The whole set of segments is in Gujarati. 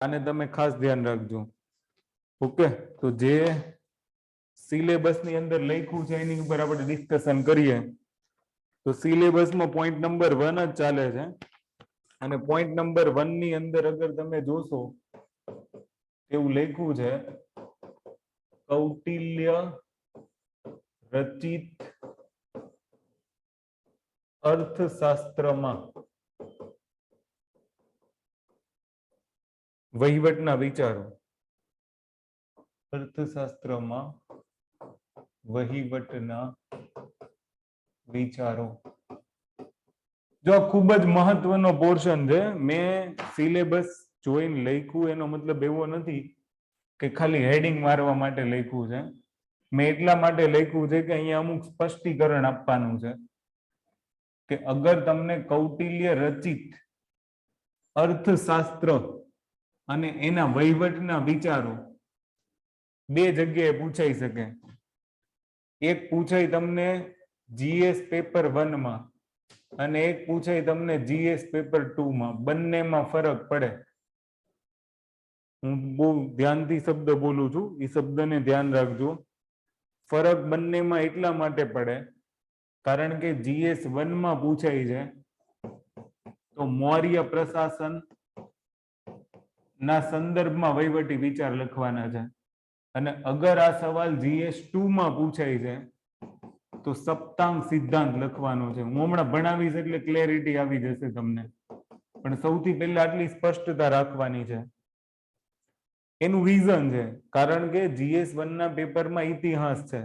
આને તમે ખાસ ધ્યાન રાખજો. ઓકે, તો જે સિલેબસ ની અંદર લખ્યું છે એની ઉપર આપણે ડિસ્કશન કરીએ. તો સિલેબસમાં પોઈન્ટ નંબર 1 જ ચાલે છે અને પોઈન્ટ નંબર 1 ની અંદર અગર તમે જોશો એવું લખ્યું છે કૌટિલ્ય રચિત અર્થશાસ્ત્રમાં વહીવટના વિચારો. અર્થશાસ્ત્રમાં વહીવટના વિચારો. જો ખૂબ જ મહત્વનો પોર્શન છે. મેં સિલેબસ જોઈને લખ્યું એનો મતલબ એવો નથી કે ખાલી હેડિંગ મારવા માટે લખ્યું છે. મેં એટલા માટે લખ્યું છે કે અહીંયા અમુક સ્પષ્ટીકરણ આપવાનું છે કે અગર તમને કૌટિલ્ય રચિત અર્થશાસ્ત્ર અને એના વહીવટના વિચારો બે જગ્યાએ પૂછાઈ શકે. એક પૂછાય તમને જીએસ પેપર 1 માં અને એક પૂછાય તમને જીએસ પેપર 2 માં. બંનેમાં ફરક પડે. હું બહુ ધ્યાનથી શબ્દ બોલું છું, એ શબ્દને ધ્યાન રાખજો. ફરક બંનેમાં એટલા માટે પડે કારણ કે જીએસ 1 માં પૂછાય છે તો મૌર્ય પ્રશાસન ના સંદર્ભમાં વહીવટી વિચાર લખવાના છે અને અગર આ સવાલ જીએસ 2 માં પૂછાય છે તો સપ્તાંગ સિદ્ધાંત લખવાનો છે. હું હમણાં ભણાવીશ એટલે ક્લેરિટી આવી જશે તમને, પણ સૌથી પહેલા આટલી સ્પષ્ટતા રાખવાની છે. એનું રીઝન છે કારણ કે જીએસ 1 ના પેપરમાં ઇતિહાસ છે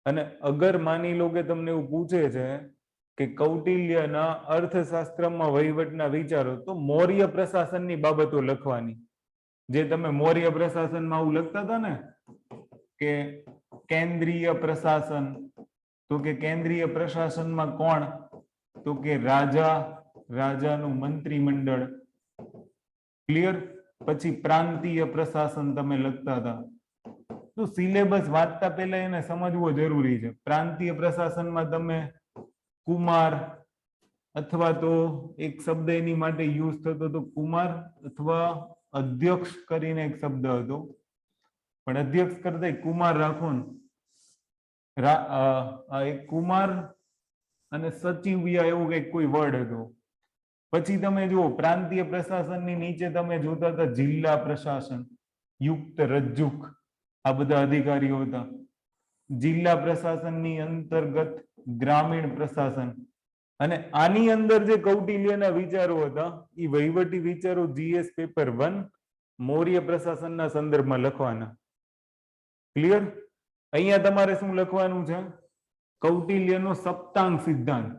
અને અગર માની લો કે તમને એવું પૂછે છે કે કૌટિલ્યના અર્થશાસ્ત્રમાં વહીવટના વિચારો, તો મૌર્ય પ્રશાસનની બાબતો લખવાની. જે તમે મૌર્ય પ્રશાસનમાં આવું લખતા હતા ને કે કેન્દ્રીય પ્રશાસન, તો કે કેન્દ્રીય પ્રશાસનમાં કોણ, તો કે રાજા, રાજાનું મંત્રીમંડળ. ક્લિયર? પછી પ્રાંતીય પ્રશાસન તમે લખતા હતા. તો સિલેબસ વાંચતા પહેલા એને સમજવો જરૂરી છે. પ્રાંતીય પ્રશાસનમાં તમે કુમાર અથવા તો એક શબ્દ એની માટે યુઝ થતો હતો કુમાર અથવા અધ્યક્ષ કરીને એક શબ્દ હતો, પણ અધ્યક્ષ કરતા કુમાર રાખો ને. એક કુમાર અને સચિવિયા એવું કઈક કોઈ વર્ડ હતો. પછી તમે જુઓ પ્રાંતીય પ્રશાસનની નીચે તમે જોતા હતા જિલ્લા પ્રશાસન, યુક્ત રજ્જુક, આ બધા અધિકારીઓ હતા. જિલ્લા પ્રશાસનની અંતર્ગત ગ્રામીણ પ્રશાસન. અને આની અંદર જે કૌટિલ્યના વિચારો હતા એ વહીવટી વિચારો જીએસ પેપર 1 મૌર્ય પ્રશાસનના સંદર્ભમાં લખવાના. ક્લિયર? અહીંયા તમારે શું લખવાનું છે? કૌટિલ્યનો સપ્તાંગ સિદ્ધાંત.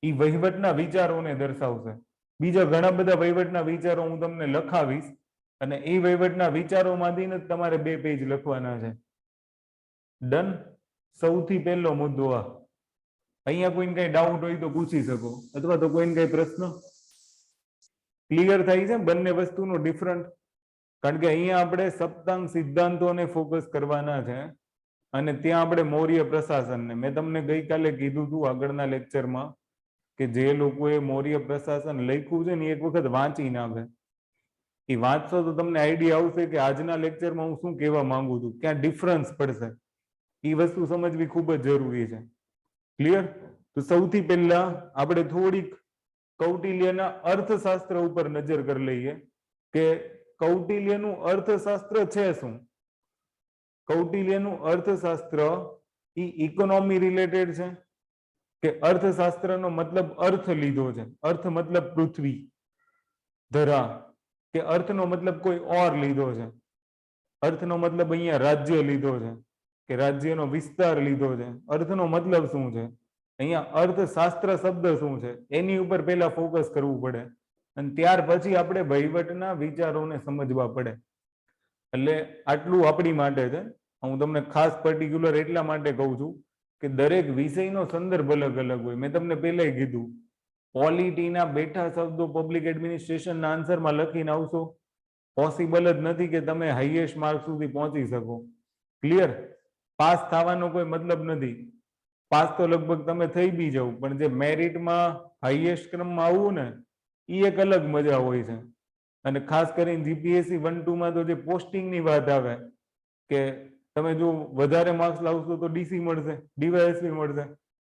એ વહીવટના વિચારોને દર્શાવશે. બીજા ઘણા બધા વહીવટના વિચારો હું તમને લખાવીશ અને એ વહીવટના વિચારોમાંથી જ તમારે 2 પેજ લખવાના છે. ડન? સૌથી પહેલો મુદ્દો આ. અહીંયા કોઈને કઈ ડાઉટ હોય તો પૂછી શકો અથવા તો કોઈને કઈ પ્રશ્ન ક્લિયર થાય છે? બંને વસ્તુનો ડિફરન્ટ. કારણ કે અહીંયા આપણે સપ્તાંગ સિદ્ધાંતોને ફોકસ કરવાના છે અને ત્યાં આપણે મૌર્ય પ્રશાસનને. મેં તમને ગઈકાલે કીધું હતું આગળના લેક્ચરમાં કે જે લોકોએ મૌર્ય પ્રશાસન લખ્યું છે ને એક વખત વાંચી નાખે. એ વાંચશો તો તમને આઈડિયા આવશે કે આજના લેક્ચરમાં હું શું કહેવા માંગુ છું, ક્યાં ડિફરન્સ પડશે. એ વસ્તુ સમજવી ખૂબ જ જરૂરી છે. ક્લિયર? તો સૌથી પહેલા આપણે થોડીક કૌટિલ્યના અર્થશાસ્ત્ર ઉપર નજર કરી લઈએ કે કૌટિલ્યનું અર્થશાસ્ત્ર છે શું. કૌટિલ્યનું અર્થશાસ્ત્ર એ ઇકોનોમી રિલેટેડ છે કે અર્થશાસ્ત્રનો મતલબ અર્થ લીધો છે. અર્થ મતલબ પૃથ્વી, ધરા, કે અર્થનો મતલબ કોઈ ઓર લીધો છે. અર્થનો મતલબ અહીંયા રાજ્ય લીધો છે કે રાજ્યનો વિસ્તાર લીધો છે. અર્થનો મતલબ શું છે? અહીંયા અર્થશાસ્ત્ર શબ્દ શું છે એની ઉપર પહેલા ફોકસ કરવું પડે અને ત્યાર પછી આપણે વહીવટના વિચારોને સમજવા પડે. એટલે આટલું આપણી માટે છે. હું તમને ખાસ પર્ટિક્યુલર એટલા માટે કહું છું કે દરેક વિષયનો સંદર્ભ અલગ અલગ હોય. મેં તમને પહેલા કીધું પોલિટીના બેઠા શબ્દો પબ્લિક એડમિનિસ્ટ્રેશનના આન્સરમાં લખીને આવશો, પોસિબલ જ નથી કે તમે હાઈએસ્ટ માર્ક સુધી પહોંચી શકો. ક્લિયર? પાસ થવાનો કોઈ મતલબ નથી. પાસ તો લગભગ તમે થઈ બી જાવ, પણ જે મેરિટમાં હાઈએસ્ટ ક્રમમાં આવવું ને એ એક અલગ મજા હોય છે. અને ખાસ કરીને જીપીએસસી 1-2 માં તો જે પોસ્ટિંગની વાત આવે કે તમે જો વધારે માર્ક્સ લાવશો તો ડીસી મળશે, ડીવાયએસપી મળશે,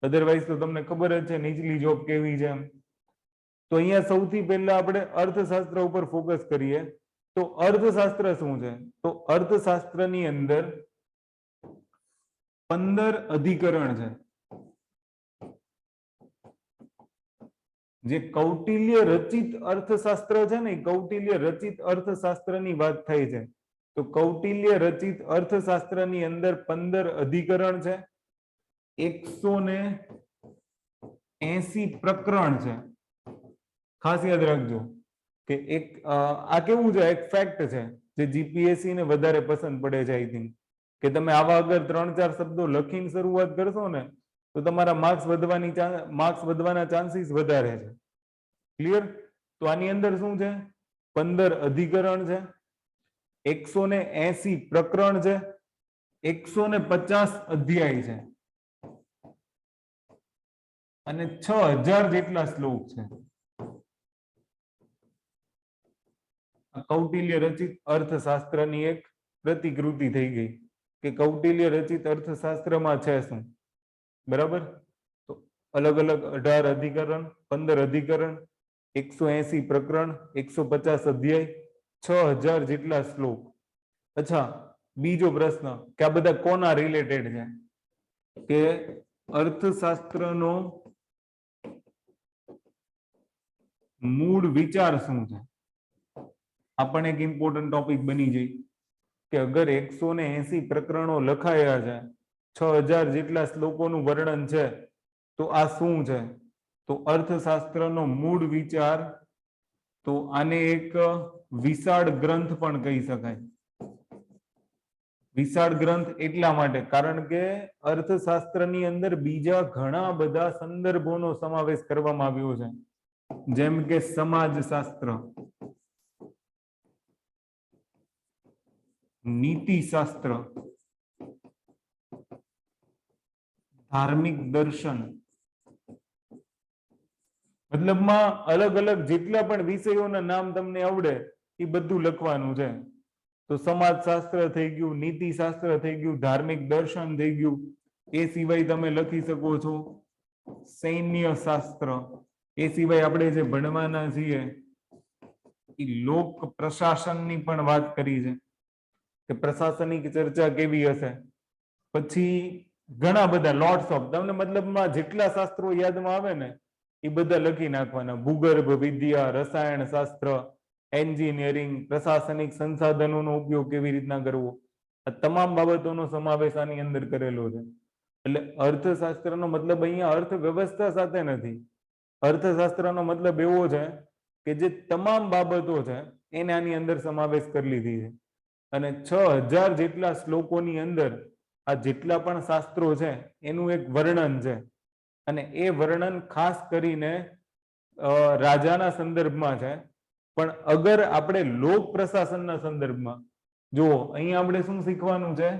અધરવાઇઝ તો તમને ખબર જ છે નીચલી જોબ કેવી છે એમ. તો અહીંયા સૌથી પહેલા આપણે અર્થશાસ્ત્ર ઉપર ફોકસ કરીએ. તો અર્થશાસ્ત્ર શું છે? તો અર્થશાસ્ત્રની અંદર 15 અધિકરણ છે. જે કૌટિલ્ય રચિત અર્થશાસ્ત્ર છે ને, કૌટિલ્ય રચિત અર્થશાસ્ત્રની વાત થઈ છે. તો કૌટિલ્ય રચિત અર્થશાસ્ત્રની અંદર 15 અધિકરણ છે, 180 પ્રકરણ છે. ખાસ યાદ રાખજો કે એક આ કેવું છે, એક ફેક્ટ છે જે જીપીએસસી ને વધારે પસંદ પડે છે. આઈ થિંક કે તમે આવા અગર 3-4 શબ્દો લખીને શરૂઆત કરશો ને તો તમારા માર્ક્સ વધવાના ચાન્સીસ વધારે છે. ક્લિયર? તો આની અંદર શું છે? 15 અધિકરણ છે, 180 પ્રકરણ છે, 150 અધ્યાય છે અને 6000 જેટલા શ્લોક છે. કૌટિલ્ય રચિત અર્થશાસ્ત્રની એક પ્રતિકૃતિ થઈ ગઈ કે કૌટિલ્ય રચિત અર્થશાસ્ત્રમાં છે શું. બરાબર? તો અલગ અલગ 18 અધિકરણ, 15 અધિકરણ, 180 પ્રકરણ, 150 અધ્યાય, 6000 જેટલા શ્લોક. અચ્છા, બીજો પ્રશ્ન કે આ બધા કોના રિલેટેડ છે? કે અર્થશાસ્ત્રનો મૂળ વિચાર શું છે? આ પણ એક ઇમ્પોર્ટન્ટ ટોપિક બની જાય કે અગર 180 પ્રકરણો લખાયા છે, 6000 જેટલા શ્લોકોનું વર્ણન છે, તો આ શું છે? તો અર્થશાસ્ત્રનો મૂળ વિચાર. તો આને એક વિશાળ ગ્રંથ પણ કહી શકાય. વિશાળ ગ્રંથ એટલા માટે કારણ કે અર્થશાસ્ત્રની અંદર બીજા ઘણા બધા સંદર્ભોનો સમાવેશ કરવામાં આવ્યો છે, જેમ કે સમાજશાસ્ત્ર, નીતિશાસ્ત્ર, ધાર્મિક દર્શન, મતલબમાં અલગ અલગ જેટલા પણ વિષયોના નામ તમને આવડે એ બધું લખવાનું છે. તો સમાજશાસ્ત્ર થઈ ગયું, નીતિશાસ્ત્ર થઈ ગયું, ધાર્મિક દર્શન થઈ ગયું. એ સિવાય તમે લખી શકો છો સૈન્ય શાસ્ત્ર. એ સિવાય આપણે જે ભણવાના છીએ એ લોક પ્રશાસનની પણ વાત કરી છે કે પ્રશાસનિક ચર્ચા કેવી હશે. પછી ઘણા બધા લોટ્સ ઓફ, તમને મતલબમાં જેટલા શાસ્ત્રો યાદમાં આવે ને એ બધા લખી નાખવાના. ભૂગર્ભ વિદ્યા, રસાયણ શાસ્ત્ર, એન્જિનિયરિંગ, પ્રશાસનિક સંસાધનોનો ઉપયોગ કેવી રીતના કરવો, આ તમામ બાબતોનો સમાવેશ આની અંદર કરેલો છે. એટલે અર્થશાસ્ત્રનો મતલબ અહીંયા અર્થવ્યવસ્થા સાથે નથી. અર્થશાસ્ત્રનો મતલબ એવો છે કે જે તમામ બાબતો છે એને આની અંદર સમાવેશ કરી લીધી છે. અને 6000 જેટલા શ્લોકોની અંદર આ જેટલા પણ શાસ્ત્રો છે એનું એક વર્ણન છે. અને એ વર્ણન ખાસ કરીને રાજાના સંદર્ભમાં છે. પણ અગર આપણે લોક પ્રશાસનના સંદર્ભમાં જો અહીંયા આપણે શું શીખવાનું છે?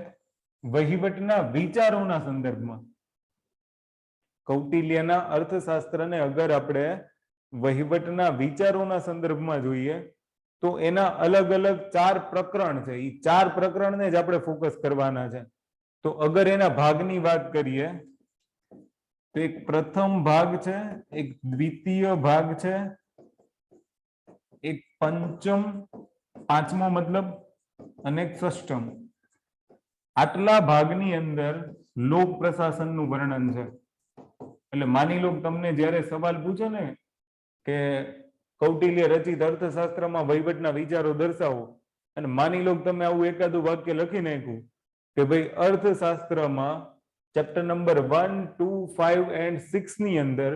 વહીવટના વિચારોના સંદર્ભમાં. કૌટિલ્યના અર્થશાસ્ત્રને અગર આપણે વહીવટના વિચારોના સંદર્ભમાં જોઈએ તો એના અલગ અલગ 4 પ્રકરણ છે. એ 4 પ્રકરણને જ આપણે ફોકસ કરવાના છે. તો અગર એના ભાગની વાત કરીએ તો એક પ્રથમ ભાગ છે, એક દ્વિતીય ભાગ છે, એક પંચમ, પાંચમો મતલબ, અને એક ષષ્ઠમ. આટલા ભાગની અંદર લોક પ્રશાસનનું વર્ણન છે. એટલે માની લો તમને જ્યારે સવાલ પૂછે ને કે કૌટિલ્ય રચિત અર્થશાસ્ત્રમાં વહીવટના વિચારો દર્શાવો, અને માની લો તમે આવું એકાદું વાક્ય લખી નાખ્યું કે ભાઈ અર્થશાસ્ત્રમાં ચેપ્ટર નંબર 1, 2, 5 and 6 ની અંદર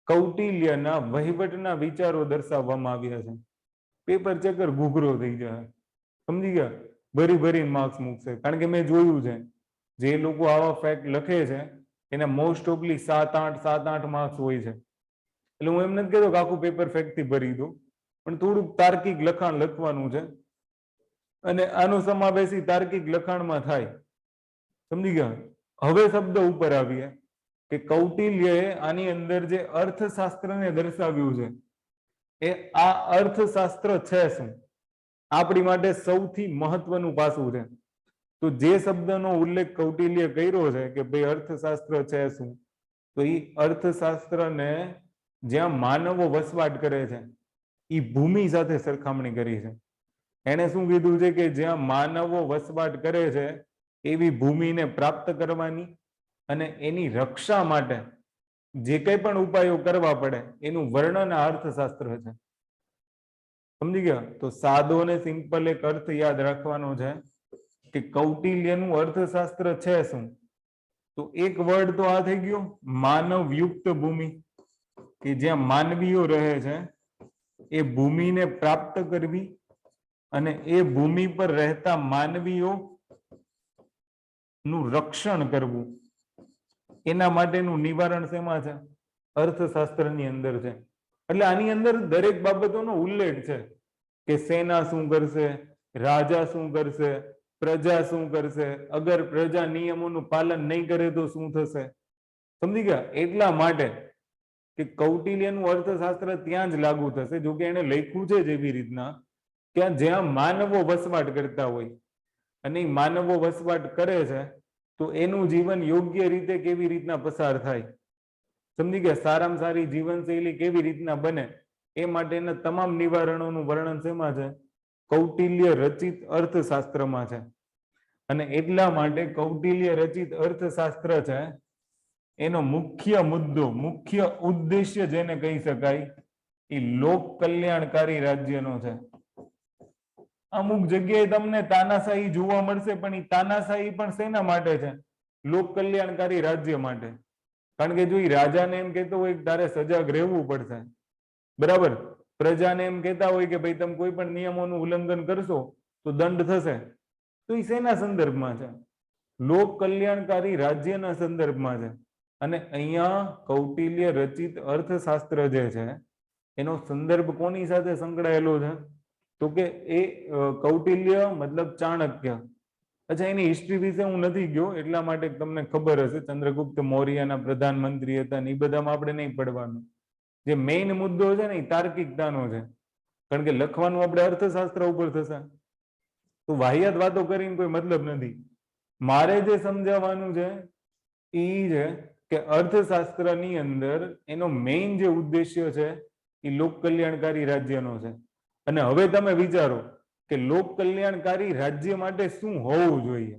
કૌટિલ્યના વહીવટના વિચારો દર્શાવવામાં આવ્યા છે, પેપર ચેકર ઘૂઘરો થઈ જાય. સમજી ગયા? ભરી ભરીને માર્ક્સ મૂકશે. કારણ કે મેં જોયું છે જે લોકો આવા ફેક્ટ લખે છે એના મોસ્ટ ઓફલી 7-8 માર્ક્સ હોય છે. એટલે હું એમ નથી કહેતો કે આખું પેપર ફેક્ટથી ભરી દો, પણ થોડુંક તાર્કિક લખાણ લખવાનું છે અને આનો સમાવેશ તાર્કિક લખાણમાં થાય. સમજી ગયા? હવે શબ્દ ઉપર આવીએ કે કૌટિલ્યએ આની અંદર જે અર્થશાસ્ત્રને દર્શાવ્યું છે એ આ અર્થશાસ્ત્ર છે શું, આપણી માટે સૌથી મહત્વનું પાસું છે. તો જે શબ્દનો ઉલ્લેખ કૌટિલ્ય કર્યો છે કે ભાઈ અર્થશાસ્ત્ર છે શું, તો એ અર્થશાસ્ત્રને જ્યાં માનવો વસવાટ કરે છે એ ભૂમિ સાથે સરખામણી કરી છે. એને શું કીધું છે કે જ્યાં માનવો વસવાટ કરે છે એવી ભૂમિને પ્રાપ્ત કરવાની અને એની રક્ષા માટે જે કંઈ પણ ઉપાયો કરવા પડે એનું વર્ણન આ અર્થશાસ્ત્ર છે. સમજી ગયા? તો સાદો ને સિમ્પલ એક અર્થ યાદ રાખવાનો છે કે કૌટિલ્યનું અર્થશાસ્ત્ર છે શું. તો એક વર્ડ તો આ થઈ ગયો માનવયુક્ત ભૂમિ, કે જ્યાં માનવીઓ રહે છે એ ભૂમિને પ્રાપ્ત કરવી અને એ ભૂમિ પર રહેતા માનવીઓ નું રક્ષણ કરવું, એના માટેનું નિવારણ શેમાં છે? અર્થશાસ્ત્રની અંદર છે. એટલે આની અંદર દરેક બાબતોનો ઉલ્લેખ છે કે સેના શું કરશે, રાજા શું કરશે, પ્રજા શું કરશે, અગર પ્રજા નિયમોનું પાલન નહીં કરે તો શું થશે. સમજી ગયા? એટલા માટે કે કૌટિલ્યનું અર્થશાસ્ત્ર ત્યાં જ લાગુ થશે, જો કે એને લખ્યું છે જેવી રીતના કે જ્યાં માનવો વસવાટ કરતા હોય અને માનવો વસવાટ કરે છે તો એનું જીવન યોગ્ય રીતે કેવી રીતના પસાર થાય, સમજી ગયા? સારામાં સારી જીવનશૈલી કેવી રીતના બને એ માટેના તમામ નિવારણોનું વર્ણન શેમાં છે? કૌટિલ્ય રચિત અર્થશાસ્ત્રમાં છે. અને એટલા માટે કૌટિલ્ય રચિત અર્થશાસ્ત્ર છે એનો મુખ્ય મુદ્દો, મુખ્ય ઉદ્દેશ્ય જેને કહી શકાય એ લોક કલ્યાણકારી રાજ્યનો છે. અમુક જગ્યાએ તમને તાનાશાહી જોવા મળશે, પણ એ તાનાશાહી પણ શેના માટે છે? લોક કલ્યાણકારી રાજ્ય માટે. કારણ કે જો એ રાજાને એમ કહેતો હોય કે તારે સજાગ રહેવું પડશે, બરાબર, પ્રજાને એમ કહેતા હોય કે ભાઈ તમે કોઈ પણ નિયમોનું ઉલ્લંઘન કરશો તો દંડ થશે, તો એ શેના સંદર્ભમાં છે? લોક કલ્યાણકારી રાજ્યના સંદર્ભમાં છે. અને અહીંયા કૌટિલ્ય રચિત અર્થશાસ્ત્ર જે છે એનો સંદર્ભ કોની સાથે સંકળાયેલો છે? તો કે એ કૌટિલ્ય મતલબ ચાણક્ય. અચ્છા, એની હિસ્ટ્રી વિશે હું નથી ગયો એટલા માટે તમને ખબર હશે, ચંદ્રગુપ્ત મૌર્યના પ્રધાનમંત્રી હતા ને એ બધામાં આપણે નહીં પડવાનું. જે મેઇન મુદ્દો છે ને એ તાર્કિકતાનો છે, કારણ કે લખવાનું આપણે અર્થશાસ્ત્ર ઉપર થશે. તો વાહિયાત વાતો કરીને કોઈ મતલબ નથી. મારે જે સમજાવવાનું છે એ છે કે અર્થશાસ્ત્રની અંદર એનો મેઇન જે ઉદ્દેશ્ય છે એ લોક કલ્યાણકારી રાજ્યનો છે. અને હવે તમે વિચારો કે લોક કલ્યાણકારી રાજ્ય માટે શું હોવું જોઈએ.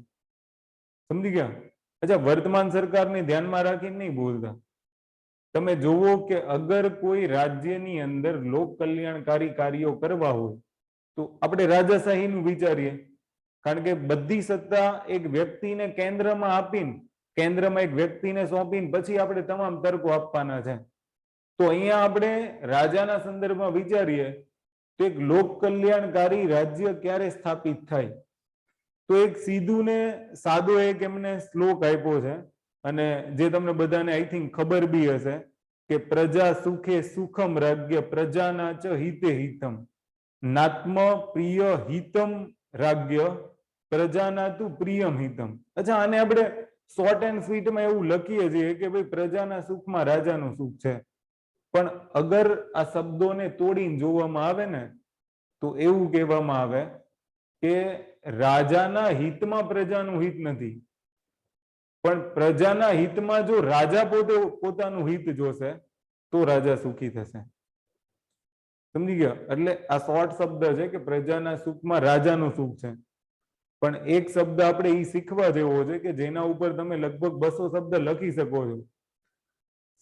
સમજી ગયા? અચ્છા, વર્તમાન સરકારને ધ્યાનમાં રાખીને નહીં બોલતા. તમે જુઓ કે અગર કોઈ રાજ્યની અંદર લોક કલ્યાણકારી કાર્યો કરવા હોય તો આપણે રાજાશાહીનું વિચારીએ, કારણ કે બધી સત્તા એક વ્યક્તિને કેન્દ્રમાં આપીને, કેન્દ્રમાં એક વ્યક્તિને સોંપીને પછી આપણે તમામ તર્કો આપવાના છે. તો અહીંયા આપણે રાજાના સંદર્ભમાં વિચારીએ તો એક લોક કલ્યાણકારી રાજ્ય ક્યારે સ્થાપિત થાય? તો એક સીધું ને સાદો એક એમને શ્લોક આપ્યો છે, અને જે તમને બધાને આઈ થિંક ખબર બી હશે કે પ્રજા સુખે સુખમ રાજ્ય પ્રજાના ચ હિતે હિતમ નાત્મ પ્રિય હિતમ રાજ્ય પ્રજાના તું પ્રિયમ હિતમ. અચ્છા, આને આપણે શોર્ટ એન્ડ સ્વીટમાં એવું લખીએ છીએ કે ભાઈ પ્રજાના સુખમાં રાજાનું સુખ છે, પણ અગર આ શબ્દોને તોડીને જોવામાં આવે ને તો એવું કહેવામાં આવે કે રાજાના હિતમાં પ્રજાનું હિત નથી, પણ પ્રજાના હિતમાં જો રાજા પોતે પોતાનું હિત જોશે તો રાજા સુખી થશે. સમજી ગયા? એટલે આ શોર્ટ શબ્દ છે કે પ્રજાના સુખમાં રાજાનું સુખ છે. પણ એક શબ્દ આપણે એ શીખવા જેવો છે કે જેના ઉપર તમે લગભગ 200 શબ્દ લખી શકો છો.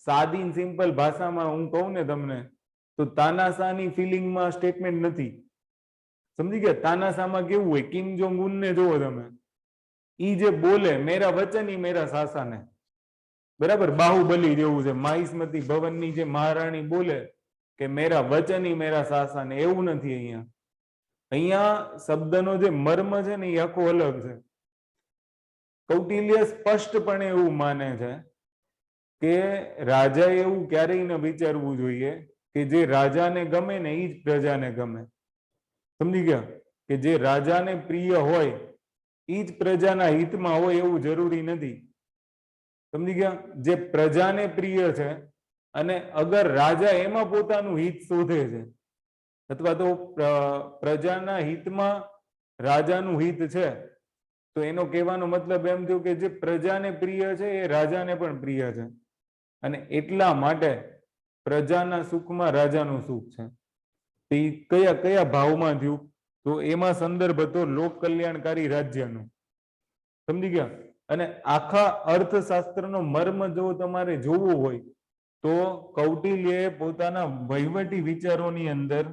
સાદી સિમ્પલ ભાષામાં હું કહું ને તમને તો તાનાશાહની ફિલિંગમાં સ્ટેટમેન્ટ નથી. સમજી ગયા? તાનાશાહમાં કેવું હોય, કિમ જોંગ ઉનને જોવો તમે, ઈ જે બોલે મેરા વચન ઈ મેરા શાસન, બરાબર, બાહુબલી જેવું છે. માહિષ્મતી ભવનની જે મહારાણી બોલે કે મેરા વચન ઈ મેરા શાસન, એવું નથી. અહીંયા અહીંયા શબ્દનો જે મર્મ છે ને એ આખો અલગ છે. કૌટિલ્ય સ્પષ્ટપણે એવું માને છે કે રાજાએ એવું ક્યારેય ન વિચારવું જોઈએ કે જે રાજાને ગમે ને એ જ પ્રજાને ગમે. સમજી ગયા? કે જે રાજાને પ્રિય હોય એ જ પ્રજાના હિતમાં હોય એવું જરૂરી નથી. સમજી ગયા? જે પ્રજાને પ્રિય છે અને અગર રાજા એમાં પોતાનું હિત શોધે છે અથવા તો પ્રજાના હિતમાં રાજાનું હિત છે, તો એનો કહેવાનો મતલબ એમ થયો કે જે પ્રજાને પ્રિય છે એ રાજાને પણ પ્રિય છે, અને એટલા માટે પ્રજાના સુખમાં રાજાનું સુખ છે. એ કયા કયા ભાવમાં થયું? તો એમાં સંદર્ભ હતો લોક કલ્યાણકારી રાજ્યનો. સમજી ગયા? અને આખા અર્થશાસ્ત્રનો મર્મ જો તમારે જોવું હોય તો કૌટિલ્યએ પોતાના વહીવટી વિચારોની અંદર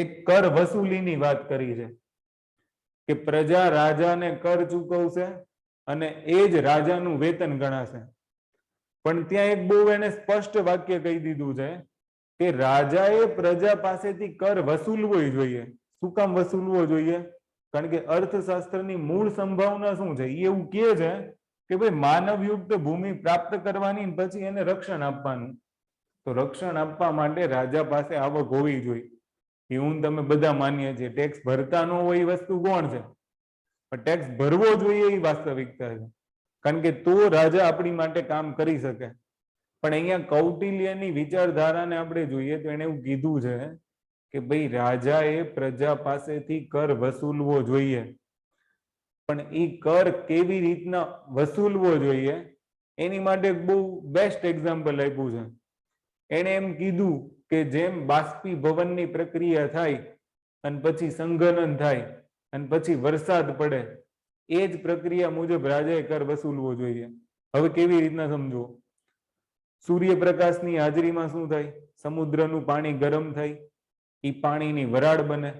એક કર વસૂલીની વાત કરી છે કે પ્રજા રાજાને કર ચૂકવશે અને એ જ રાજાનું વેતન ગણાશે. પણ ત્યાં એક બહુ એને સ્પષ્ટ વાક્ય કહી દીધું છે કે રાજાએ પ્રજા પાસેથી કર વસૂલવો જોઈએ. શું કામ વસૂલવો જોઈએ? કારણ કે અર્થશાસ્ત્રની મૂળ સંભાવના શું છે? એ એવું કહે છે કે ભાઈ માનવયુક્ત ભૂમિ પ્રાપ્ત કરવાની પછી એને રક્ષણ આપવાનું. તો રક્ષણ આપવા માટે રાજા પાસે આવક હોવી જોઈએ. એ હું તમે બધા માનીએ છીએ. ટેક્સ ભરતા ન હોય એ વસ્તુ કોણ છે? પણ ટેક્સ ભરવો જોઈએ એ વાસ્તવિકતા છે. કારણ કે તો રાજા આપણી માટે કામ કરી શકે. પણ અહીંયા કૌટિલ્યની વિચારધારાને આપણે જોઈએ તો એને એવું કીધું છે કે ભાઈ રાજાએ પ્રજા પાસેથી કર વસૂલવો જોઈએ, પણ એ કર કેવી રીતના વસૂલવો જોઈએ એની માટે બહુ બેસ્ટ એક્ઝામ્પલ આપ્યું છે. એને એમ કીધું કે જેમ બાષ્પીભવનની પ્રક્રિયા થાય અને પછી સંઘનન થાય અને પછી વરસાદ પડે, એ જ પ્રક્રિયા મુજબ રાજાએ કર વસૂલવો જોઈએ. હવે કેવી રીતના સમજો? સૂર્યપ્રકાશની હાજરીમાં શું થાય? સમુદ્રનું પાણી ગરમ થાય, એ પાણીની વરાળ બને.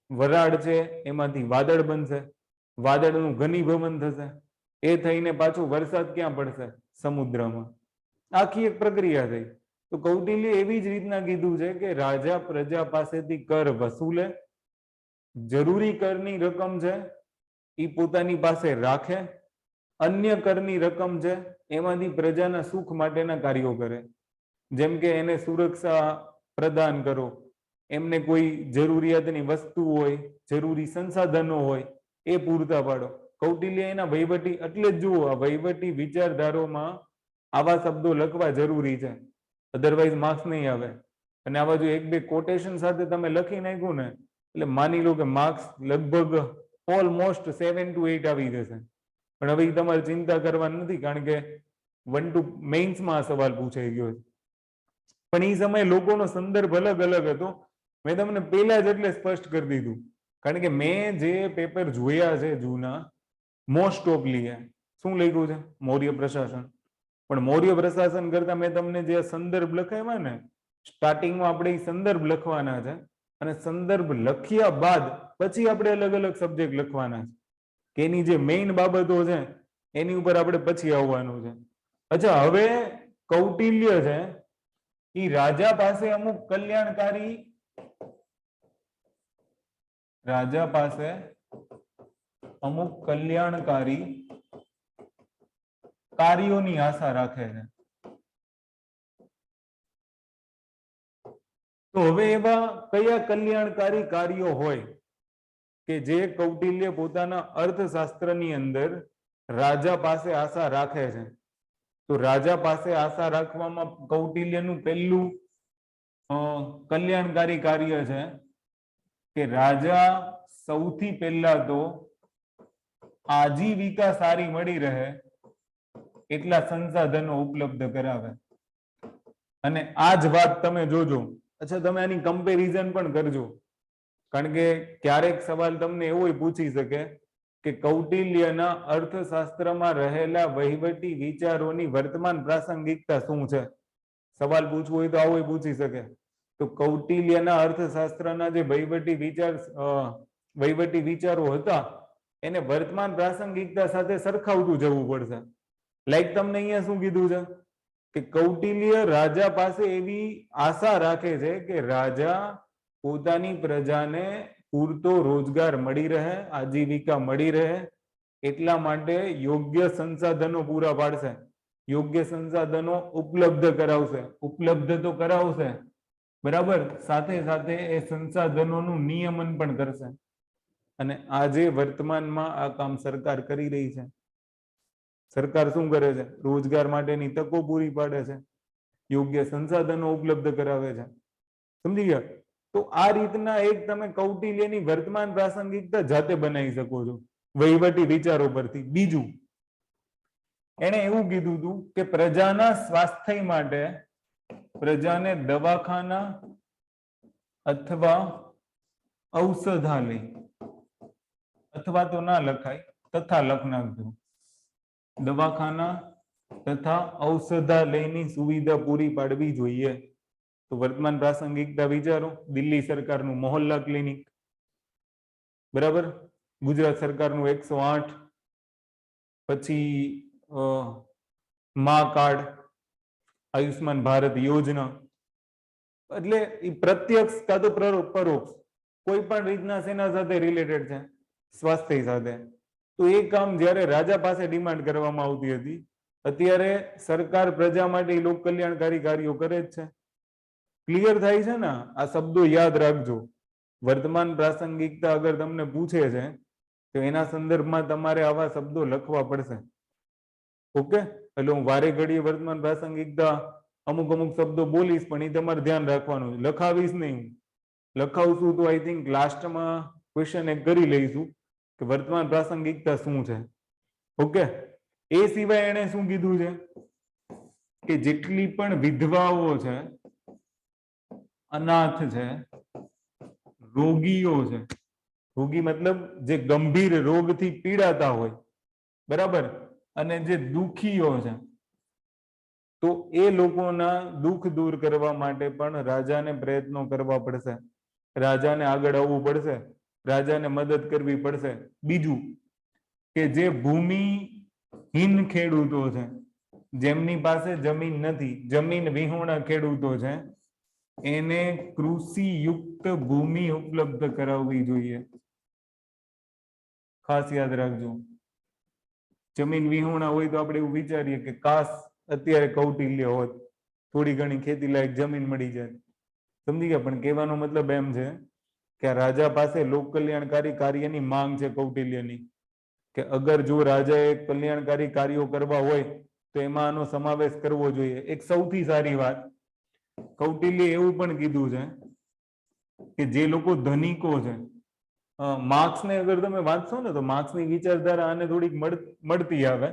વરાળ છે એમાંથી વાદળ બનશે, વાદળનું ઘનીભવન થશે, એ થઈને પાછું વરસાદ ક્યાં પડશે? સમુદ્રમાં. આખી એક પ્રક્રિયા થઈ. તો કૌટિલ્ય એવી જ રીતના કીધું છે કે રાજા પ્રજા પાસેથી કર વસૂલે, જરૂરી કરની રકમ છે એ પોતાની પાસે રાખે, અન્ય કરની રકમ છે એમાંથી પ્રજાના સુખ માટેના કાર્યો કરે. જેમ કે એને સુરક્ષા પ્રદાન કરો, એમને કોઈ જરૂરિયાતની વસ્તુ હોય, જરૂરી સંસાધનો હોય એ પૂરતા પાડો. કૌટિલ્ય એના વહીવટી, એટલે જ જુઓ આ વહીવટી વિચારધારોમાં આવા શબ્દો લખવા જરૂરી છે, અધરવાઇઝ માર્ક્સ નહીં આવે. અને આવા જો એક બે કોટેશન સાથે તમે લખી નાખ્યું ને એટલે માની લો કે માર્ક્સ લગભગ ઓલમોસ્ટ 7 to 8 આવી જશે. પણ હવે તમારે ચિંતા કરવાની નથી, કારણ કે 1 to મેઇન્સમાં આ સવાલ પૂછાઈ ગયો છે. પણ એ સમયે લોકોનો સંદર્ભ અલગ અલગ હતો. મેં તમને પહેલા જ એટલે સ્પષ્ટ કરી દીધું, કારણ કે મેં જે પેપર જોયા છે જૂના, મોસ્ટ ઓફલી શું લખ્યું છે? મૌર્ય પ્રશાસન. પણ મૌર્ય પ્રશાસન કરતા મેં તમને જે સંદર્ભ લખાવ્યા ને, સ્ટાર્ટિંગમાં આપણે એ સંદર્ભ લખવાના છે, અને સંદર્ભ લખ્યા બાદ પછી આપણે અલગ અલગ સબ્જેક્ટ લખવાના છે, કે એની જે મેઇન બાબતો છે એની ઉપર આપણે પછી આવવાનું છે. અચ્છા, હવે કૌટિલ્ય છે એ રાજા પાસે અમુક કલ્યાણકારી, રાજા પાસે અમુક કલ્યાણકારી કાર્યોની આશા રાખે છે. તો હવે એવા કયા કલ્યાણકારી કાર્યો હોય કે જે કૌટિલ્ય પોતાના અર્થશાસ્ત્રની અંદર રાજા પાસે આશા રાખે છે? તો રાજા પાસે આશા રાખવામાં કૌટિલ્યનું પહેલું કલ્યાણકારી કાર્ય છે કે રાજા સૌથી પહેલા તો આજીવિકા સારી મળી રહે એટલા સંસાધનો ઉપલબ્ધ કરાવે. અને આ જ વાત તમે જોજો. અચ્છા, તમે આની કમ્પેરિઝન પણ કરજો, કારણ કે ક્યારેક સવાલ તમને એવો પૂછી શકે કે કૌટિલ્યના અર્થશાસ્ત્રમાં રહેલા વહીવટી વિચારોની વર્તમાન પ્રાસંગિકતા શું છે? સવાલ પૂછવો હોય તો આવો પૂછી શકે. તો કૌટિલ્યના અર્થશાસ્ત્રના જે વહીવટી વિચારો હતા એને વર્તમાન પ્રાસંગિકતા સાથે સરખાવતું જવું પડશે. લાઈક તમને અહીંયા શું કીધું છે કે કૌટિલ્ય રાજા પાસે એવી આશા રાખે છે કે રાજા પોતાની પ્રજાને પૂરતો રોજગાર મળી રહે, આજીવિકા મળી રહે, એટલા માટે યોગ્ય સંસાધનો પૂરા પાડશે, યોગ્ય સંસાધનો ઉપલબ્ધ કરાવશે. ઉપલબ્ધ તો કરાવશે બરાબર, સાથે સાથે એ સંસાધનોનું નિયમન પણ કરશે. અને આજે વર્તમાનમાં આ કામ સરકાર કરી રહી છે. સરકાર શું કરે છે? રોજગાર માટેની તકો પૂરી પાડે છે, યોગ્ય સંસાધનો ઉપલબ્ધ કરાવે છે. સમજી ગયા? તો આ રીતના એક તમે કૌટિલ્યની વર્તમાન પ્રાસંગિકતા જાતે બનાવી શકો છો વહીવટી વિચારો પરથી. બીજું, એણે એવું કીધું હતું કે પ્રજાના સ્વાસ્થ્ય માટે પ્રજાને દવાખાના અથવા ઔષધાલય, અથવા તો ના લખાય તથા લખ નાખજો, દવાખાના તથા ઔષધાલયની સુવિધા પૂરી પાડવી જોઈએ. તો વર્તમાન પ્રાસંગિકતા વિચારો, દિલ્હી સરકારનું મોહલ્લા ક્લિનિક, બરાબર, ગુજરાત સરકારનું 108, પછી મા કાર્ડ, આયુષ્માન ભારત યોજના. એટલે એ પ્રત્યક્ષ કાં તો પરોક્ષ કોઈ પણ રીતના સેના સાથે રિલેટેડ છે, સ્વાસ્થ્ય સાથે. તો એ કામ જ્યારે રાજા પાસે ડિમાન્ડ કરવામાં આવતી હતી, અત્યારે સરકાર પ્રજા માટે લોક કલ્યાણકારી કાર્યો કરે જ છે. ક્લિયર થાય છે ને? આ શબ્દો યાદ રાખજો. વર્તમાન પ્રાસંગિકતા અગર તમને પૂછે છે તો એના સંદર્ભમાં તમારે આવા શબ્દો લખવા પડશે. ઓકે, એટલે હું વારે ઘડીએ વર્તમાન પ્રાસંગિકતા અમુક શબ્દો બોલીશ, પણ એ તમારે ધ્યાન રાખવાનું છે. લખાવીશ નહીં, હું લખાવશું તો આઈ થિંક લાસ્ટમાં ક્વેશ્ચન એક કરી લઈશું કે વર્તમાન પ્રાસંગિકતા શું છે. ઓકે, એ સિવાય એને શું કીધું છે કે જેટલી પણ વિધવાઓ છે, અનાથ છે, રોગીઓ છે, રોગી મતલબ જે ગંભીર રોગથી પીડાતા હોય, બરાબર, અને જે દુખીઓ છે, તો એ લોકોના દુઃખ દૂર કરવા માટે પણ રાજાને પ્રયત્નો કરવા પડશે, રાજાને આગળ આવવું પડશે, રાજાને મદદ કરવી પડશે. બીજું કે જે ભૂમિહીન ખેડૂતો છે, જેમની પાસે જમીન નથી, જમીન વિહોણા ખેડૂતો છે, એને કૃષિ યુક્ત ભૂમિ ઉપલબ્ધ કરાવવી જોઈએ. ખાસ યાદ રાખજો. જમીન વિહોણા હોય તો આપણે એવું વિચારીએ કે કાશ અત્યારે કૌટિલ્ય હોત, થોડી ઘણી ખેતી લાયક જમીન મળી જાય. સમજી ગયા? પણ કહેવાનો મતલબ એમ છે કે રાજા પાસે લોક કલ્યાણકારી કાર્યની માંગ છે કૌટિલ્યની, કે અગર જો રાજાએ કલ્યાણકારી કાર્યો કરવા હોય તો એમાં આનો સમાવેશ કરવો જોઈએ. એક સૌથી સારી વાત, કૌટિલ્ય એવું પણ કીધું છે કે જે લોકો ધનિકો છે, માર્ક્સને અગર તમે વાંચશો ને તો માર્ક્સની વિચારધારા આને થોડીક મળતી આવે.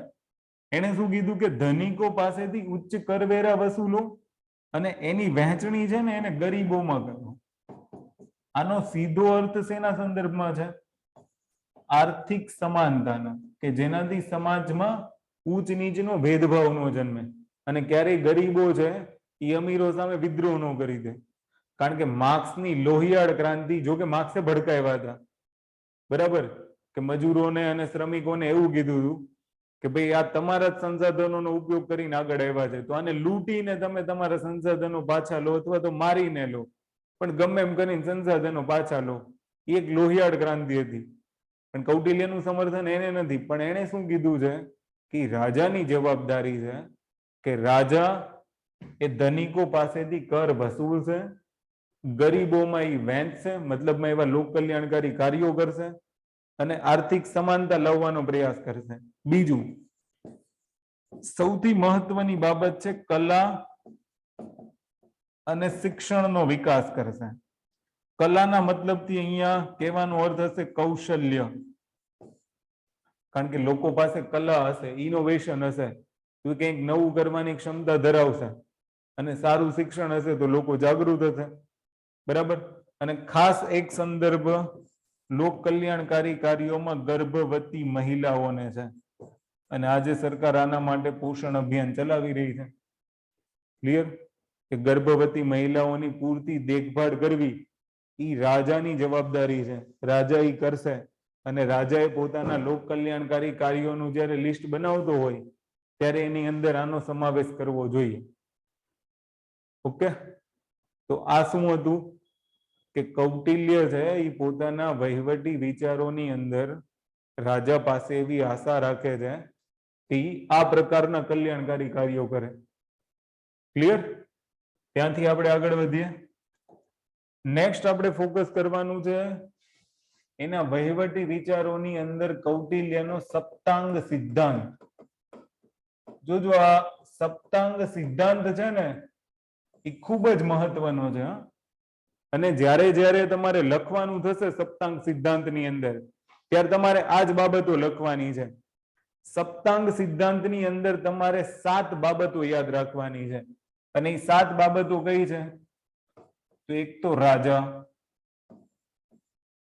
એને શું કીધું કે ધનિકો પાસેથી ઉચ્ચ કરવેરા વસૂલો અને એની વહેંચણી છે ને એને ગરીબોમાં કરો. આનો સીધો અર્થ શેના સંદર્ભમાં છે? આર્થિક સમાનતાના, કે જેનાથી સમાજમાં ઉચ્ચ નીચનો ભેદભાવ ન જન્મે અને ક્યારેય ગરીબો છે એ અમીરો સામે વિદ્રોહ ન કરી દે. કારણ કે માર્ક્સની લોહિયાળ ક્રાંતિ, જો કે માર્ક્સે ભડકાવ્યા હતા, બરાબર, કે મજૂરોને અને શ્રમિકોને એવું કીધું હતું કે ભાઈ આ તમારા જ સંસાધનોનો ઉપયોગ કરીને આગળ આવ્યા છે, તો આને લૂંટીને તમે તમારા સંસાધનો પાછા લો અથવા તો મારીને લો, પણ ગમે એમ કરીને સંસાધનો પાછા લો. એ એક લોહિયાળ ક્રાંતિ હતી. પણ કૌટિલ્યનું સમર્થન એને નથી. પણ એને શું કીધું છે કે રાજાની જવાબદારી છે કે રાજા એ ધનિકો પાસેથી કર વસૂલશે, ગરીબોમાં એ વહેંચશે, મતલબમાં એવા લોક કલ્યાણકારી કાર્યો કરશે અને આર્થિક સમાનતા લાવવાનો પ્રયાસ કરશે. બીજું, સૌથી મહત્વની બાબત છે કલા અને શિક્ષણનો વિકાસ કરશે. કલાના મતલબથી અહીંયા કહેવાનો અર્થ હશે કૌશલ્ય. કારણ કે લોકો પાસે કલા હશે, ઇનોવેશન હશે, તો કંઈક નવું કરવાની ક્ષમતા ધરાવશે, અને સારું શિક્ષણ હશે તો લોકો જાગૃત હશે, બરાબર. અને ખાસ એક સંદર્ભ લોક કલ્યાણકારી કાર્યોમાં ગર્ભવતી મહિલાઓને છે, અને આજે સરકાર આના માટે પોષણ અભિયાન ચલાવી રહી છે. ક્લિયર? કે ગર્ભવતી મહિલાઓની પૂરતી દેખભાળ કરવી એ રાજાની જવાબદારી છે, રાજા એ કરશે. અને રાજાએ પોતાના લોક કલ્યાણકારી કાર્યોનું જ્યારે લિસ્ટ બનાવતો હોય ત્યારે એની અંદર આનો સમાવેશ કરવો જોઈએ. ઓકે, તો આ શું હતું કે કૌટિલ્ય છે એ પોતાના વહીવટી વિચારોની અંદર રાજા પાસે એવી આશા રાખે છે કે આ પ્રકારના કલ્યાણકારી કાર્યો કરે. ક્લિયર? ત્યાંથી આપણે આગળ વધીએ. નેક્સ્ટ આપણે ફોકસ કરવાનું છે એના વહીવટી વિચારોની અંદર કૌટિલ્યનો સપ્તાંગ સિદ્ધાંત. જોજો, આ સપ્તાંગ સિદ્ધાંત છે ને એ ખૂબ જ મહત્વનો છે. અને જ્યારે જ્યારે તમારે લખવાનું થશે સપ્તાંગ સિદ્ધાંતની અંદર, ત્યારે તમારે આ જ બાબતો લખવાની છે. સપ્તાંગ સિદ્ધાંતની અંદર તમારે 7 બાબતો યાદ રાખવાની છે, અને એ 7 બાબતો કઈ છે? તો એક તો રાજા,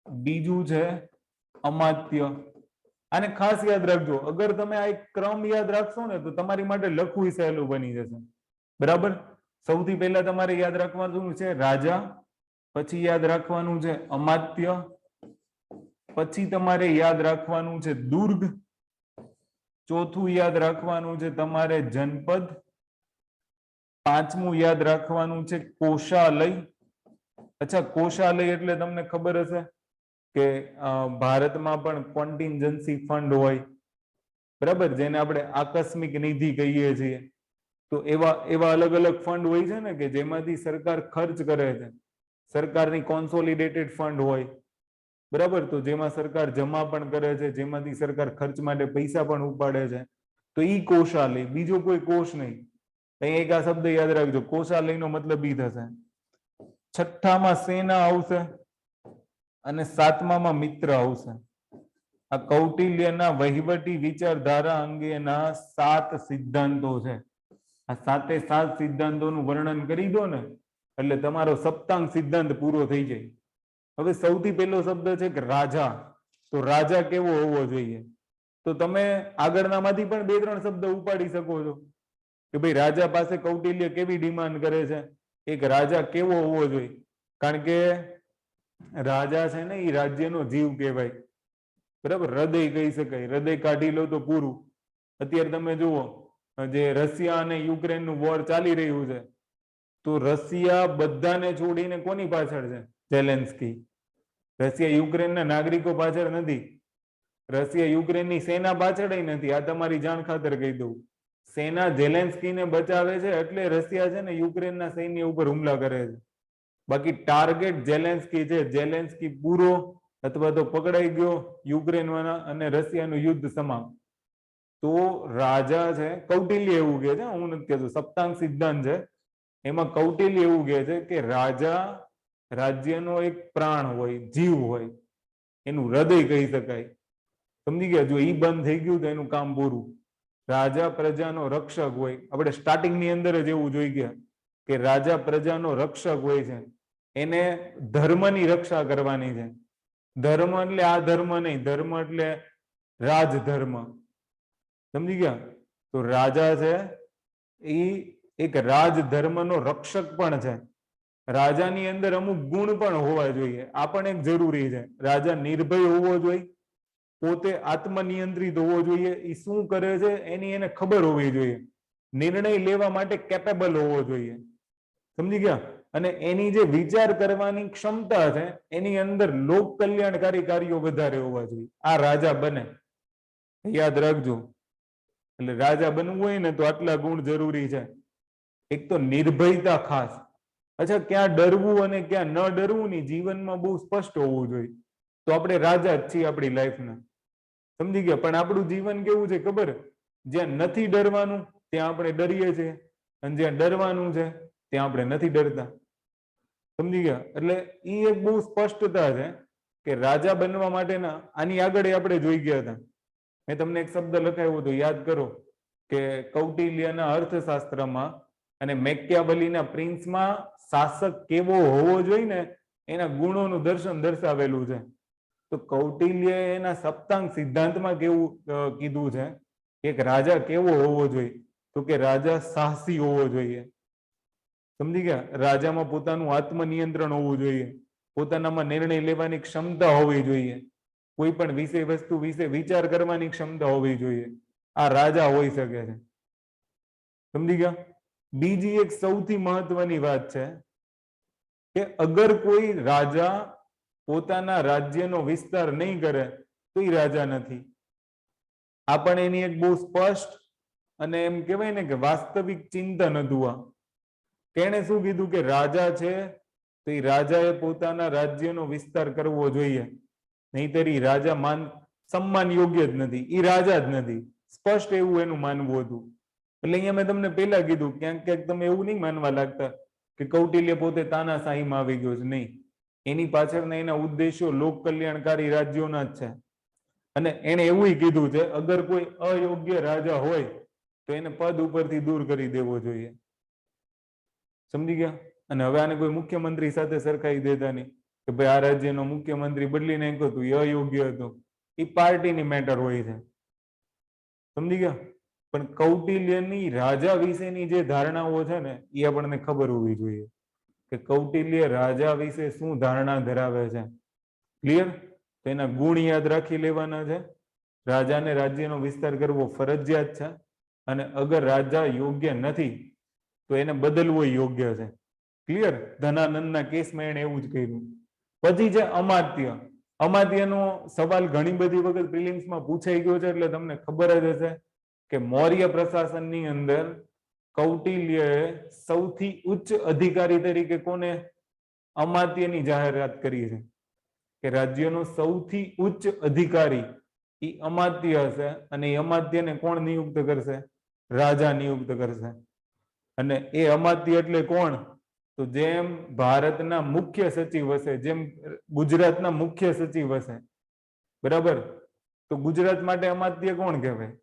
બીજું છે અમાત્ય. આને ખાસ યાદ રાખજો. અગર તમે આ એક ક્રમ યાદ રાખશો ને તો તમારી માટે લખવું સહેલું બની જશે. બરાબર? સૌથી પહેલા તમારે યાદ રાખવાનું છે રાજા, પછી યાદ રાખવાનું છે અમાત્ય, પછી તમારે યાદ રાખવાનું છે દુર્ગ, ચોથું યાદ રાખવાનું છે તમારે જનપદ, પાંચમું યાદ રાખવાનું છે કોષાલય. અચ્છા, કોષાલય એટલે તમને ખબર હશે કે ભારતમાં પણ કોન્ટિન્જન્સી ફંડ હોય, બરાબર, જેને આપણે આકસ્મિક નિધિ કહીએ છીએ. તો એવા અલગ અલગ ફંડ હોય છે ને કે જેમાંથી સરકાર ખર્ચ કરે છે. સરકારની કોન્સોલિડેટેડ ફંડ હોય, બરાબર, તો જેમાં સરકાર જમા પણ કરે છે, જેમાંથી સરકાર ખર્ચ માટે પૈસા પણ ઉપાડે છે. તો ઈ કોષાલય, બીજો કોઈ કોષ નહીં. અહીં એક આ શબ્દ યાદ રાખજો, કોષાલયનો મતલબ ઈ થશે. છઠ્ઠામાં સેના આવશે અને સાતમામાં મિત્ર આવશે. આ કૌટિલ્યના વહીવટી વિચારધારા અંગેના 7 સિદ્ધાંતો છે. આ 7 સિદ્ધાંતોનું વર્ણન કરી દો ને એટલે તમારો સપ્તાંગ સિદ્ધાંત પૂરો થઈ જાય. હવે સૌથી પહેલો શબ્દ છે કે રાજા. તો રાજા કેવો હોવો જોઈએ? તો તમે આગળનામાંથી પણ 2-3 શબ્દ ઉપાડી શકો છો કે ભાઈ રાજા પાસે કૌટિલ્ય કેવી ડિમાન્ડ કરે છે, એક રાજા કેવો હોવો જોઈએ. કારણ કે રાજા છે ને એ રાજ્યનો જીવ કહેવાય, બરાબર, હૃદય કહી શકાય. હૃદય કાઢી લો તો પૂરું. અત્યારે તમે જુઓ જે રશિયા અને યુક્રેનનું વોર ચાલી રહ્યું છે, તો રશિયા બધાને છોડીને કોની પાછળ છે? ઝેલેન્સ્કી. રશિયા યુક્રેનના નાગરિકો પાછળ નથી, રશિયા યુક્રેનની સેના પાછળ નથી. આ તમારી જાણ ખાતર કહી દઉં. સેના ઝેલેન્સ્કીને બચાવે છે એટલે રશિયા છે ને યુક્રેનના સૈન્ય ઉપર હુમલા કરે છે. બાકી ટાર્ગેટ ઝેલેન્સ્કી છે. ઝેલેન્સ્કી પૂરો અથવા તો પકડાઈ ગયો, યુક્રેનવાળા અને રશિયાનું યુદ્ધ સમાપ્ત. તો રાજા છે, કૌટિલ્ય એવું કહે છે, હું નથી કહેતો, સપ્તાંગ સિદ્ધાંત છે એમાં કૌટિલ્ય એવું કહે છે કે રાજા રાજ્યનો એક પ્રાણ હોય, જીવ હોય, એનું હૃદય કહી શકાય. સમજી ગયા? જો ઈ બંધ થઈ ગયું તો એનું કામ પૂરું. રાજા પ્રજાનો રક્ષક હોય. આપણે સ્ટાર્ટિંગની અંદર જ એવું જોઈ ગયા કે રાજા પ્રજાનો રક્ષક હોય છે. એને ધર્મની રક્ષા કરવાની છે. ધર્મ એટલે આ ધર્મ નહીં, ધર્મ એટલે રાજધર્મ. સમજી ગયા? તો રાજા છે એ એક રાજધર્મનો રક્ષક પણ છે. રાજાની અંદર અમુક ગુણ પણ હોવા જોઈએ. આ પણ એક જરૂરી છે. રાજા નિર્ભય હોવો જોઈએ, પોતે આત્મનિયંત્રિત હોવો જોઈએ. એ શું કરે છે એની એને ખબર હોવી જોઈએ. નિર્ણય લેવા માટે કેપેબલ હોવો જોઈએ. સમજી ગયા? અને એની જે વિચાર કરવાની ક્ષમતા છે એની અંદર લોક કલ્યાણકારી કાર્યો વધારે હોવા જોઈએ. આ રાજા બને, યાદ રાખજો. એટલે રાજા બનવું હોય ને તો આટલા ગુણ જરૂરી છે. એક તો નિર્ભયતા ખાસ. અચ્છા, ક્યાં ડરવું અને ક્યાં ન ડરવું ની જીવનમાં બહુ સ્પષ્ટ હોવું જોઈએ. તો આપણે રાજા જ છીએ આપણી લાઈફના. સમજી ગયા? પણ આપણું જીવન કેવું છે ખબર? જ્યાં નથી ડરવાનું ત્યાં આપણે ડરીએ છીએ, અને જ્યાં ડરવાનું છે ત્યાં આપણે નથી ડરતા. સમજી ગયા? એટલે એ એક બહુ સ્પષ્ટતા છે કે રાજા બનવા માટેના આની આગળ આપણે જોઈ ગયા હતા. મેં તમને એક શબ્દ લખાયો હતો, યાદ કરો કે કૌટિલ્યના અર્થશાસ્ત્રમાં અને મેકિયાવેલીના પ્રિન્સમાં શાસક કેવો હોવો જોઈએ ને એના ગુણોનું દર્શન દર્શાવેલું છે. તો કૌટિલ્ય એના સપ્તાંગ સિદ્ધાંતમાં કેવું કીધું છે કે એક રાજા કેવો હોવો જોઈએ? તો કે રાજા સાહસી હોવો જોઈએ. સમજી ગયા? રાજામાં પોતાનું આત્મનિયંત્રણ હોવું જોઈએ, પોતાનામાં નિર્ણય લેવાની ક્ષમતા હોવી જોઈએ, કોઈ પણ વિષય વસ્તુ વિશે વિચાર કરવાની ક્ષમતા હોવી જોઈએ. આ રાજા હોઈ શકે છે. સમજી ગયા? બીજી એક સૌથી મહત્વની વાત છે કે અગર કોઈ રાજા પોતાના રાજ્યનો વિસ્તાર નહીં કરે તો એ રાજા નથી. આ પણ એની એક બહુ સ્પષ્ટ અને એમ કહેવાય ને કે વાસ્તવિક ચિંતન હતું. આ તેણે શું કીધું કે રાજા છે તો એ રાજાએ પોતાના રાજ્યનો વિસ્તાર કરવો જોઈએ, નહીતર એ રાજા સન્માન યોગ્ય જ નથી, એ રાજા જ નથી. સ્પષ્ટ એવું એનું માનવું હતું. એટલે અહીંયા મેં તમને પહેલા કીધું, ક્યાંક ક્યાંક તમે એવું નહીં માનવા લાગતા કે કૌટિલ્ય પોતે તાનાશાહીમાં આવી ગયો છે, નહીં. એની પાછળના એના ઉદ્દેશો લોક કલ્યાણકારી રાજ્યોના જ છે. અને એને એવું કીધું છે, અગર કોઈ અયોગ્ય રાજા હોય તો એને પદ ઉપરથી દૂર કરી દેવો જોઈએ. સમજી ગયા? અને હવે આને કોઈ મુખ્યમંત્રી સાથે સરખાઈ દેતા નહીં કે ભાઈ આ રાજ્યનો મુખ્યમંત્રી બદલી નાખ્યો હતું, એ અયોગ્ય હતો. એ પાર્ટીની મેટર હોય છે. સમજી ગયા? પણ કૌટિલ્યની રાજા વિશેની જે ધારણાઓ છે ને, એ આપણને ખબર હોવી જોઈએ કે કૌટિલ્ય રાજા વિશે શું ધારણા ધરાવે છે. ક્લિયર? તો એના ગુણ યાદ રાખી લેવાના છે. રાજાને રાજ્યનો વિસ્તાર કરવો ફરજિયાત છે, અને અગર રાજા યોગ્ય નથી તો એને બદલવો યોગ્ય છે. ક્લિયર? ધનાનંદના કેસમાં એને એવું જ કર્યું. પછી છે અમાત્ય. અમાત્યનો સવાલ ઘણી બધી વખત પ્રિલિમ્સમાં પૂછાઈ ગયો છે, એટલે તમને ખબર જ હશે કે મૌર્ય પ્રશાસનની અંદર કૌટિલ્યએ સૌથી ઉચ્ચ અધિકારી તરીકે કોને? અમાત્યની જાહેરાત કરી છે કે રાજ્યનો સૌથી ઉચ્ચ અધિકારી એ અમાત્ય હશે, અને એ અમાત્યને કોણ નિયુક્ત કરશે? રાજા નિયુક્ત કરશે. અને એ અમાત્ય એટલે કોણ? તો જેમ ભારતના મુખ્ય સચિવ હશે, જેમ ગુજરાતના મુખ્ય સચિવ હશે, બરાબર, તો ગુજરાત માટે અમાત્ય કોણ કહેવાય?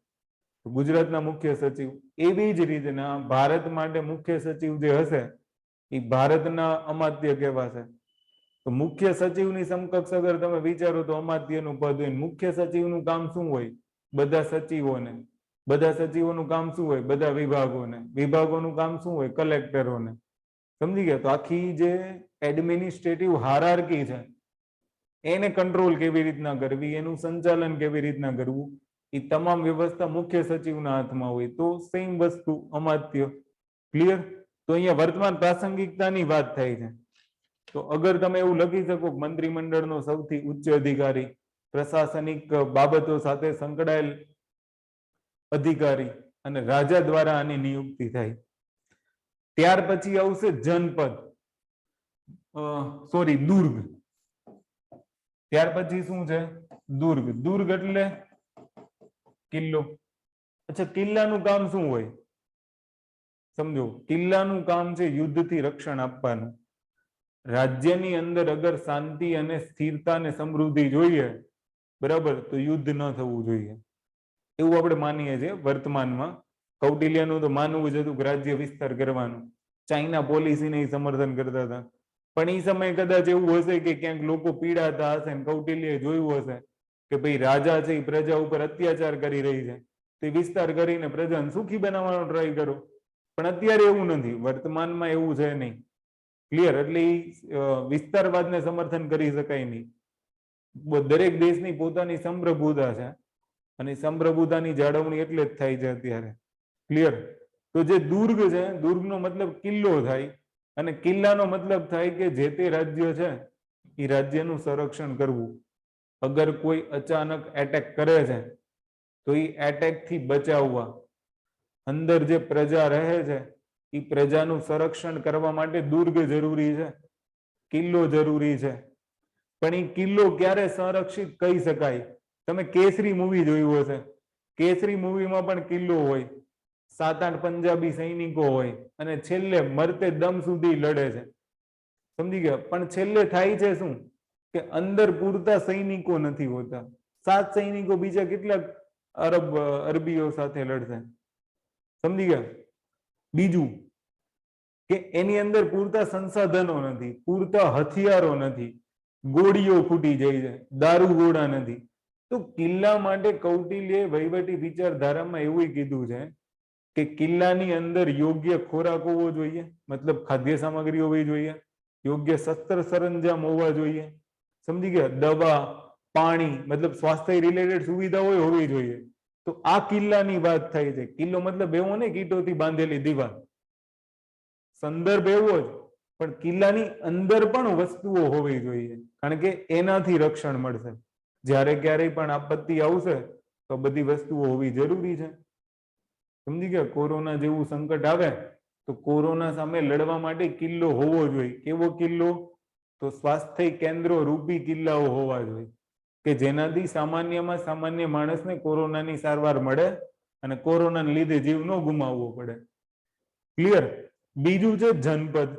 ગુજરાતના મુખ્ય સચિવ. એવી જ રીતના ભારત માટે મુખ્ય સચિવ જે હશે એ ભારતના અમાત્ય કહેવાશે. તો મુખ્ય સચિવની સમકક્ષ અગર તમે વિચારો તો અમાત્યનું પદ હોય. મુખ્ય સચિવનું કામ શું હોય? બધા સચિવોને. બધા સચિવોનું કામ શું હોય? બધા વિભાગોને. વિભાગોનું કામ શું હોય? કલેક્ટરોને. સમજી ગયા? તો આખી જે એડમિનિસ્ટ્રેટિવ હાયરાર્કી છે એને કંટ્રોલ કેવી રીતના કરવી, એનું સંચાલન કેવી રીતના કરવું, એ તમામ વ્યવસ્થા મુખ્ય સચિવના હાથમાં હોય. તો સેમ વસ્તુ અમાત્ય. ક્લિયર? તો અહીંયા વર્તમાન પ્રાસંગિકતાની વાત થાય છે. તો અગર તમે એવું લખી શકો મંત્રીમંડળનો સૌથી ઉચ્ચ અધિકારી, પ્રશાસનિક બાબતો સાથે સંકળાયેલ અધિકારી, અને રાજા દ્વારા આની નિયુક્તિ થાય. ત્યાર પછી આવશે જનપદ, સોરી દુર્ગ. ત્યાર પછી શું છે? દુર્ગ. દુર્ગ એટલે કિલ્લો. અચ્છા, કિલ્લાનું કામ શું હોય? સમજો, કિલ્લાનું કામ છે યુદ્ધથી રક્ષણ આપવાનું. રાજ્યની અંદર અગર શાંતિ અને સ્થિરતા અને સમૃદ્ધિ જોઈએ, બરાબર, તો યુદ્ધ ન થવું જોઈએ એવું આપણે માનીએ છીએ વર્તમાનમાં. કૌટિલ્યનું તો માનવું જ હતું કે રાજ્ય વિસ્તાર કરવાનું. ચાઇના પોલિસીને સમર્થન કરતા હતા. પણ એ સમયે કદાચ એવું હશે કે ક્યાંક લોકો પીડાતા હશે, કૌટિલ્યએ જોયું હશે કે ભાઈ રાજા છે એ પ્રજા ઉપર અત્યાચાર કરી રહી છે, તે વિસ્તાર કરીને પ્રજાને સુખી બનાવવાનો ટ્રાય કરો. પણ અત્યારે એવું નથી, વર્તમાનમાં એવું છે નહીં. ક્લિયર? એટલે વિસ્તારવાદને સમર્થન કરી શકાય નહીં. દરેક દેશની પોતાની સંપ્રભુતા છે, અને સંપ્રભુતાની જાળવણી એટલે જ થાય છે અત્યારે. ક્લિયર? તો જે દુર્ગ છે, દુર્ગનો મતલબ કિલ્લો થાય, અને કિલ્લાનો મતલબ થાય કે જે તે રાજ્ય છે એ રાજ્યનું સંરક્ષણ કરવું. અગર કોઈ અચાનક એટેક કરે છે તો એ એટેક થી બચાવવા, અંદર જે પ્રજા રહે છે એ પ્રજાનું સંરક્ષણ કરવા માટે દુર્ગ જરૂરી છે, કિલ્લો જરૂરી છે. પણ એ કિલ્લો ક્યારે સંરક્ષિત કહી શકાય? તમે કેસરી મૂવી જોયું હશે. કેસરી મૂવીમાં પણ કિલ્લો હોય, 7-8 પંજાબી સૈનિકો હોય, અને છેલ્લે મરતે દમ સુધી લડે છે. સમજી ગયા? પણ છેલ્લે થાય છે શું? કે અંદર પૂરતા સૈનિકો નથી હોતા. 7 સૈનિકો બીજા કેટલાક અરબીઓ સાથે લડશે. સમજી ગયા? બીજું કે એની અંદર પૂરતા સંસાધનો નથી, પૂરતા હથિયારો નથી, ગોળીઓ ફૂટી જાય છે, દારૂ ગોળા નથી. તો કિલ્લા માટે કૌટિલ્યએ વહીવટી વિચારધારામાં એવું કીધું છે કે કિલ્લાની અંદર યોગ્ય ખોરાક હોવો જોઈએ, મતલબ ખાદ્ય સામગ્રી હોવી જોઈએ, યોગ્ય શસ્ત્ર સરંજામ હોવા જોઈએ. સમજી ગયા? દવા, પાણી, મતલબ સ્વાસ્થ્ય રિલેટેડ સુવિધાઓ હોવી જોઈએ. તો આ કિલ્લાની વાત થાય છે. કિલ્લો મતલબ એવો ને ઈંટોથી બાંધેલી દીવાલ, સંદર્ભ એવો જ, પણ કિલ્લાની અંદર પણ વસ્તુઓ હોવી જોઈએ, કારણ કે એનાથી રક્ષણ મળશે. જ્યારે ક્યારેય પણ આપત્તિ આવશે તો બધી વસ્તુઓ હોવી જરૂરી છે. સમજી ગયા? કોરોના જેવું સંકટ આવે તો કોરોના સામે લડવા માટે કિલ્લો હોવો જોઈએ. કેવો કિલ્લો? તો સ્વાસ્થ્ય કેન્દ્રો રૂપી કિલ્લાઓ હોવા જોઈએ કે જેનાથી સામાન્યમાં સામાન્ય માણસને કોરોનાની સારવાર મળે અને કોરોનાને લીધે જીવ ન ગુમાવવો પડે. ક્લિયર? બીજું છે જનપદ.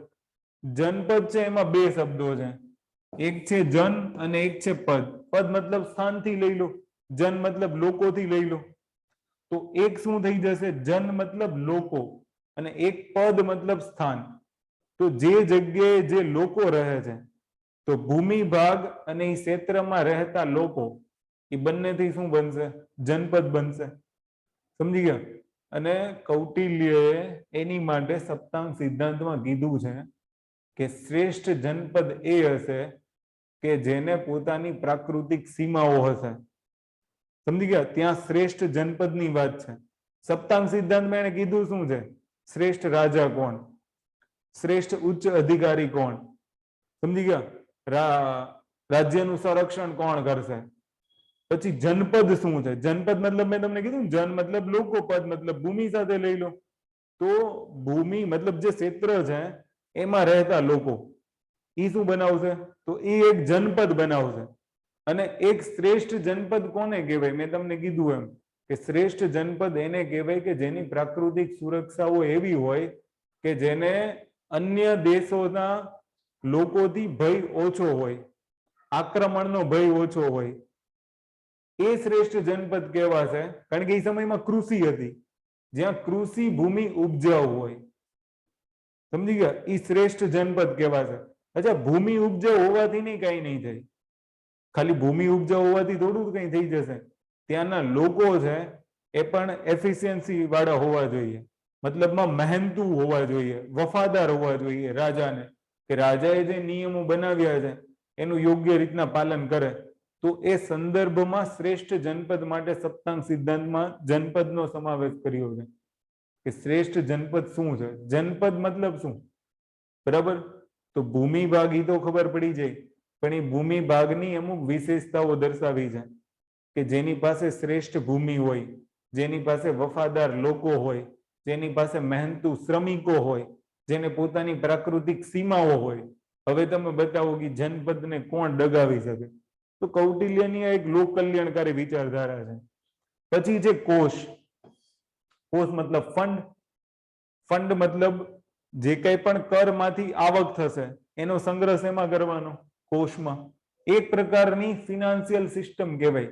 જનપદ છે એમાં બે શબ્દો છે, એક છે જન અને એક છે પદ. પદ મતલબ સ્થાનથી લઈ લો, જન મતલબ લોકોથી લઈ લો. તો એક શું થઈ જશે, જન મતલબ લોકો અને એક પદ મતલબ સ્થાન. તો જે જગ્યાએ જે લોકો રહે છે, તો ભૂમિ ભાગ અને એ ક્ષેત્રમાં રહેતા લોકો, એ બંનેથી શું બનશે, જનપદ બનશે. સમજી ગયા? અને કૌટિલ્યએ એની માટે સપ્તાંગ સિદ્ધાંતમાં કીધું છે કે શ્રેષ્ઠ જનપદ એ હશે કે જેને પોતાની પ્રાકૃતિક સીમાઓ હશે. સમજી ગયા? ત્યાં શ્રેષ્ઠ જનપદની વાત છે. સપ્તાંગ સિદ્ધાંતમાં એને કીધું શું છે, શ્રેષ્ઠ રાજા કોણ, શ્રેષ્ઠ ઉચ્ચ અધિકારી કોણ. સમજી ગયા? રાજ્યનું સંરક્ષણ કોણ કરશે. પછી જનપદ શું છે, જનપદ મતલબ મેં તમને કીધું, જન મતલબ લોકો, પદ મતલબ ભૂમિ સાથે લઈ લો. તો ભૂમિ મતલબ જે ક્ષેત્ર છે એમાં રહેતા લોકો, એ શું બનાવશે, તો એ એક જનપદ બનાવશે. અને એક શ્રેષ્ઠ જનપદ કોને કહેવાય, મેં તમને કીધું એમ કે શ્રેષ્ઠ જનપદ એને કહેવાય કે જેની પ્રાકૃતિક સુરક્ષાઓ એવી હોય કે જેને અન્ય દેશોના લોકોથી ભય ઓછો હોય, આક્રમણનો ભય ઓછો હોય, એ શ્રેષ્ઠ જનપદ કહેવાશે. કારણ કે એ સમયમાં કૃષિ હતી, જ્યાં કૃષિ ભૂમિ ઉપજાઉ હોય. સમજી ગયા? એ શ્રેષ્ઠ જનપદ કહેવાશે. અચ્છા, ભૂમિ ઉપજાઉ હોવાથી નહીં કઈ નહીં થાય, ખાલી ભૂમિ ઉપજાઉ હોવાથી થોડું કઈ થઈ જશે. ત્યાંના લોકો છે એ પણ એફિશિયન્સી વાળા હોવા જોઈએ, મતલબમાં મહેનતુ હોવા જોઈએ, વફાદાર હોવા જોઈએ રાજાને, કે રાજાએ જે નિયમો બનાવ્યા છે એનું યોગ્ય રીતના પાલન કરે. તો એ સંદર્ભમાં શ્રેષ્ઠ જનપદ માટે સપ્તાંગ સિદ્ધાંતમાં જનપદનો સમાવેશ કર્યો છે કે શ્રેષ્ઠ જનપદ શું છે. જનપદ મતલબ શું, બરાબર? તો ભૂમિ ભાગ ઈ તો ખબર પડી જાય, પણ એ ભૂમિ ભાગની અમુક વિશેષતાઓ દર્શાવી છે કે જેની પાસે શ્રેષ્ઠ ભૂમિ હોય, જેની પાસે વફાદાર લોકો હોય, જેની પાસે મહેનતુ શ્રમિકો હોય, જેને પોતાની પ્રાકૃતિક સીમાઓ હોય. હવે તમે બતાવો કે જનપદને કોણ ડગાવી શકે? તો કૌટિલ્યની આ એક લોક કલ્યાણકારી વિચારધારા છે. પછી છે કોષ. કોષ મતલબ ફંડ. ફંડ મતલબ જે કંઈ પણ કરમાંથી આવક થશે એનો સંગ્રહ શેમાં કરવાનો, કોષમાં. એક પ્રકારની ફિનાન્શિયલ સિસ્ટમ કહેવાય,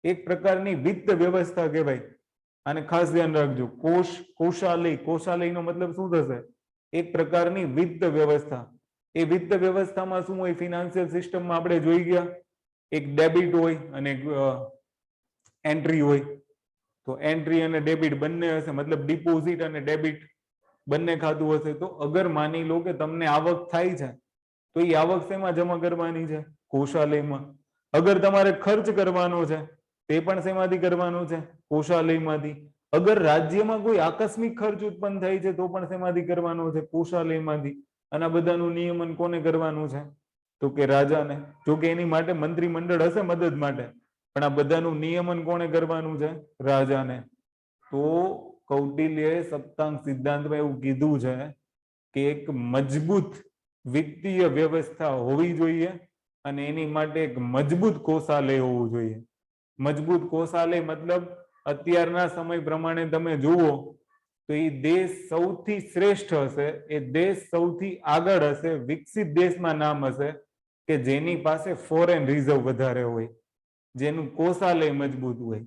એક પ્રકારની વિત્ત વ્યવસ્થા કહેવાય. અને ખાસ ધ્યાન રાખજો, કોષ, કોષાલય, કોષાલયનો મતલબ શું થશે, એક પ્રકારની વિત્ત વ્યવસ્થા. એ વિત્ત વ્યવસ્થામાં શું હોય, ફિનાન્શિયલ સિસ્ટમમાં આપણે જોઈ ગયા, એક ડેબિટ હોય અને એક એન્ટ્રી હોય. તો એન્ટ્રી અને ડેબિટ બંને હશે, મતલબ ડિપોઝિટ અને ડેબિટ બંને ખાતું હશે. તો અગર માની લો કે તમને આવક થાય છે, તો એ આવક શેમાં જમા કરવાની છે, કોષાલયમાં. અગર તમારે ખર્ચ કરવાનો છે, તે પણ શેમાંથી કરવાનો છે, કોષાલયમાંથી. અગર રાજ્યમાં કોઈ આકસ્મિક ખર્ચ ઉત્પન્ન થાય છે, તો પણ શેમાંથી કરવાનો છે, કોષાલયમાંથી. અને આ બધાનું નિયમન કોને કરવાનું છે, તો કે રાજાને. જો કે એની માટે મંત્રીમંડળ હશે મદદ માટે, પણ આ બધાનું નિયમન કોને કરવાનું છે, રાજાને. તો કૌટિલ્યએ સપ્તાંગ સિદ્ધાંતમાં એવું કીધું છે કે એક મજબૂત વિત્તીય વ્યવસ્થા હોવી જોઈએ અને એની માટે એક મજબૂત કોષાલય હોવું જોઈએ. મજબૂત કોષાલય મતલબ અત્યારના સમય પ્રમાણે તમે જુઓ તો એ દેશ સૌથી શ્રેષ્ઠ હશે, એ દેશ સૌથી આગળ હશે, વિકસિત દેશમાં નામ હશે કે જેની પાસે ફોરેન રિઝર્વ વધારે હોય, જેનું કોષાલય મજબૂત હોય.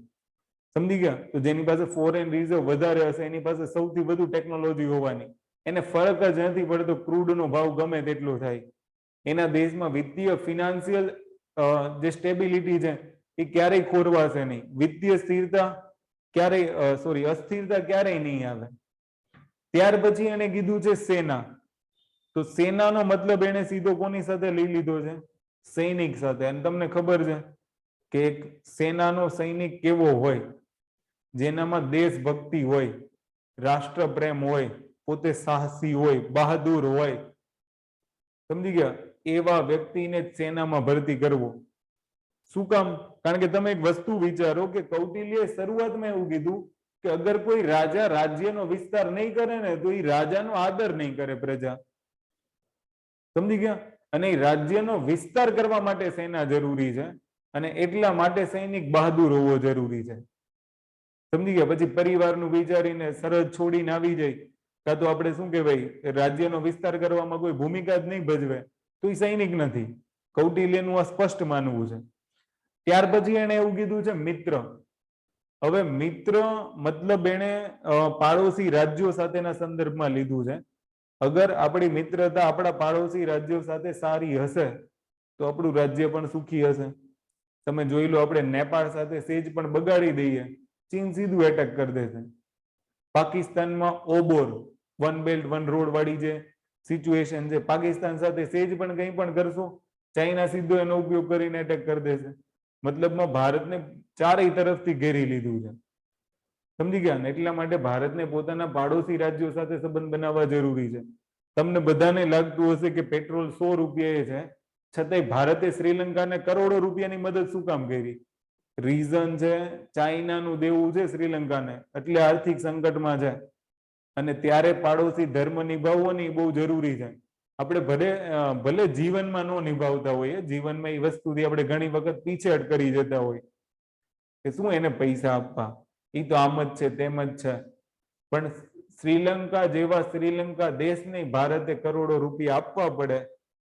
સમજી ગયા? તો જેની પાસે ફોરેન રિઝર્વ વધારે હશે એની પાસે સૌથી વધુ ટેકનોલોજી હોવાની. એને ફરક જ નથી પડતો ક્રૂડનો ભાવ ગમે તેટલો થાય. એના દેશમાં વિત્તીય ફિનાન્શિયલ જે સ્ટેબિલિટી છે એ ક્યારેય ખોરવાશે નહીં. વિત્તીય સ્થિરતા ક્યારેય અસ્થિરતા ક્યારેય નહીં આવે. ત્યાર પછી એને કીધું છે સેના. તો સેનાનો મતલબ એને સીધો કોની સાથે લઈ લીધો છે, સૈનિક સાથે. અને તમને ખબર છે કે એક સેનાનો સૈનિક કેવો હોય, જેનામાં દેશભક્તિ હોય, રાષ્ટ્રપ્રેમ હોય, પોતે સાહસી હોય, બહાદુર હોય. સમજી ગયા? એવા વ્યક્તિને જ સેનામાં ભરતી કરવો. શું કામ? કારણ કે તમે એક વસ્તુ વિચારો કે કૌટિલ્યએ શરૂઆતમાં એવું કીધું કે અગર કોઈ રાજા રાજ્યનો વિસ્તાર નહીં કરે ને તો એ રાજાનો આદર નહીં કરે પ્રજા. સમજી ગયા? અને એ રાજ્યનો વિસ્તાર કરવા માટે સેના જરૂરી છે અને એટલા માટે સૈનિક બહાદુર હોવો જરૂરી છે. સમજી ગયા? પછી પરિવારનું વિચારીને સરહદ છોડીને આવી જાય કાં તો આપણે શું કહેવાય રાજ્યનો વિસ્તાર કરવામાં કોઈ ભૂમિકા જ નહીં ભજવે તો એ સૈનિક નથી. કૌટિલ્યનું આ સ્પષ્ટ માનવું છે. ત્યાર પછી એને એવું કીધું છે મિત્ર. હવે મિત્ર મતલબ એને પાડોશી રાજ્યો સાથેના સંદર્ભમાં લીધું છે. અગર આપણી મિત્રતા આપણા પાડોશી રાજ્યો સાથે સારી હશે તો આપણું રાજ્ય પણ સુખી હશે. તમે જોઈ લો, આપણે નેપાળ સાથે સેજ પણ બગાડી દઈએ, ચીન સીધું એટેક કરી દેશે. પાકિસ્તાનમાં ઓબોર વન બેલ્ટ વન રોડ વાળી જે સિચ્યુએશન છે, પાકિસ્તાન સાથે સેજ પણ કંઈ પણ કરશો, ચાઇના સીધો એનો ઉપયોગ કરીને એટેક કરી દેશે. મતલબમાં ભારતને ચારેય તરફથી ઘેરી લીધું છે. સમજી ગયા ને? એટલા માટે ભારતને પોતાના પાડોશી રાજ્યો સાથે સંબંધ બનાવવા જરૂરી છે. તમને બધાને લાગતું હશે કે પેટ્રોલ 100 રૂપિયાએ છે, છતાંય ભારતે શ્રીલંકાને કરોડો રૂપિયાની મદદ શું કામ કરી? રીઝન છે ચાઇનાનું દેવું છે શ્રીલંકાને, એટલે આર્થિક સંકટમાં છે. અને ત્યારે પાડોશી ધર્મ નિભાવવો ને બહુ જરૂરી છે. આપણે ભલે જીવનમાં ન નિભાવતા હોઈએ, જીવનમાં એ વસ્તુથી આપણે ઘણી વખત પીછેહટ કરી જતા હોય કે શું એને પૈસા આપવા, એ તો આમ જ છે તેમ જ છે. પણ શ્રીલંકા જેવા શ્રીલંકા દેશને ભારતે કરોડો રૂપિયા આપવા પડે,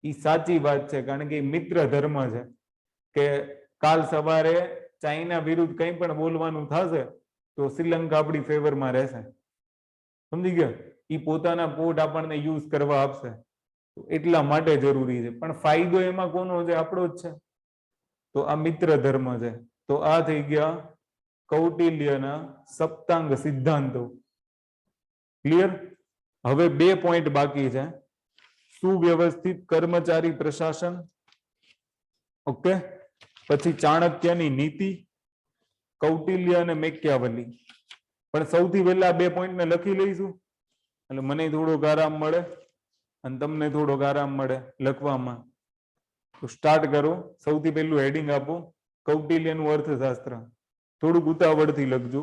એ સાચી વાત છે. કારણ કે મિત્ર ધર્મ છે કે કાલ સવારે ચાઇના વિરુદ્ધ કંઈ પણ બોલવાનું થશે તો શ્રીલંકા આપણી ફેવરમાં રહેશે. સમજી ગયા? એ પોતાના પોર્ટ આપણને યુઝ કરવા આપશે. એટલા માટે જરૂરી છે. પણ ફાયદો એમાં કોનો છે? આપણો જ છે. તો આ મિત્ર ધર્મ છે. તો આ થઈ ગયા કૌટિલ્યના સપ્તાંગ સિદ્ધાંતો. ક્લિયર? હવે 2 પોઈન્ટ બાકી છે. સુવ્યવસ્થિત કર્મચારી પ્રશાસન, ઓકે, પછી ચાણક્યની નીતિ, કૌટિલ્ય અને મેક્યાવલી. પણ સૌથી પહેલા 2 પોઈન્ટને લખી લઈશું એટલે મને થોડોક આરામ મળે અને તમને થોડોક આરામ મળે લખવામાં. તો સ્ટાર્ટ કરો. સૌથી પહેલું હેડિંગ આપો, કૌટિલ્યનું અર્થશાસ્ત્ર. થોડુંક ઉતાવળથી લખજો,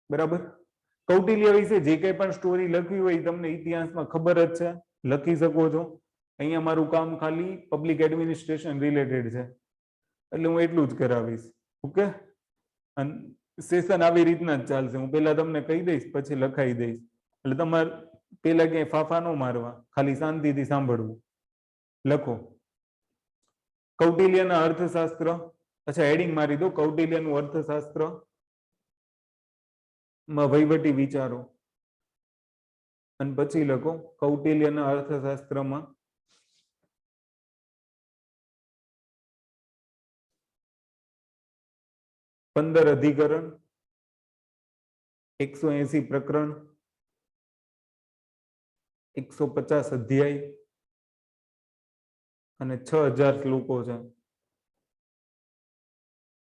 બરાબર? કૌટિલ્ય વિશે જે કંઈ પણ સ્ટોરી લખવી હોય તમને ઇતિહાસમાં ખબર જ છે, લખી શકો છો. અહીંયા મારું કામ ખાલી પબ્લિક એડમિનિસ્ટ્રેશન રિલેટેડ છે એટલે હું એટલું જ કરાવીશ. ઓકે? અને સેશન આવી રીતના જ ચાલશે. હું પહેલા તમને કહી દઈશ, પછી લખાઈ દઈશ. એટલે તમારે પેલા ક્યાંય ફાફા ન મારવા, ખાલી શાંતિથી સાંભળવું. લખો કૌટિલ્યના અર્થશાસ્ત્ર. અચ્છા, હેડિંગ મારી દો, કૌટિલ્યનું અર્થશાસ્ત્ર માં વહીવટી વિચારો. અને પછી લખો કૌટિલ્યના અર્થશાસ્ત્રમાં પંદર અધિકરણ, 180 પ્રકરણ, 150 અધ્યાય અને 6000 શ્લોકો છે.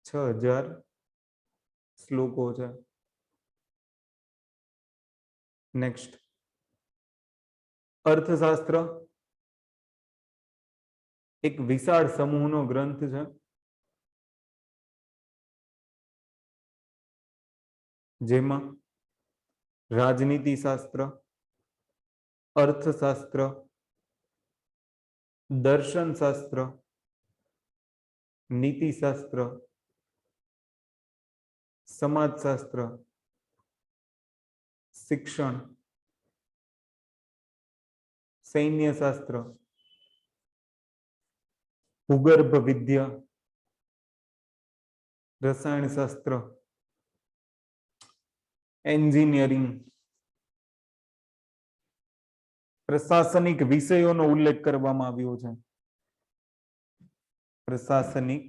6000 શ્લોકો છે. નેક્સ્ટ, અર્થશાસ્ત્ર એક વિશાળ સમૂહનો ગ્રંથ છે. જેમાં રાજનીતિ શાસ્ત્ર, અર્થશાસ્ત્ર, દર્શન શાસ્ત્ર, નીતિશાસ્ત્ર, સમાજશાસ્ત્ર, શિક્ષણ, સૈન્ય શાસ્ત્ર, ભૂગર્ભ વિદ્યા, રસાયણ શાસ્ત્ર, એન્જિનિયરિંગ, પ્રશાસનિક વિષયોનો ઉલ્લેખ કરવામાં આવ્યો છે. પ્રશાસનિક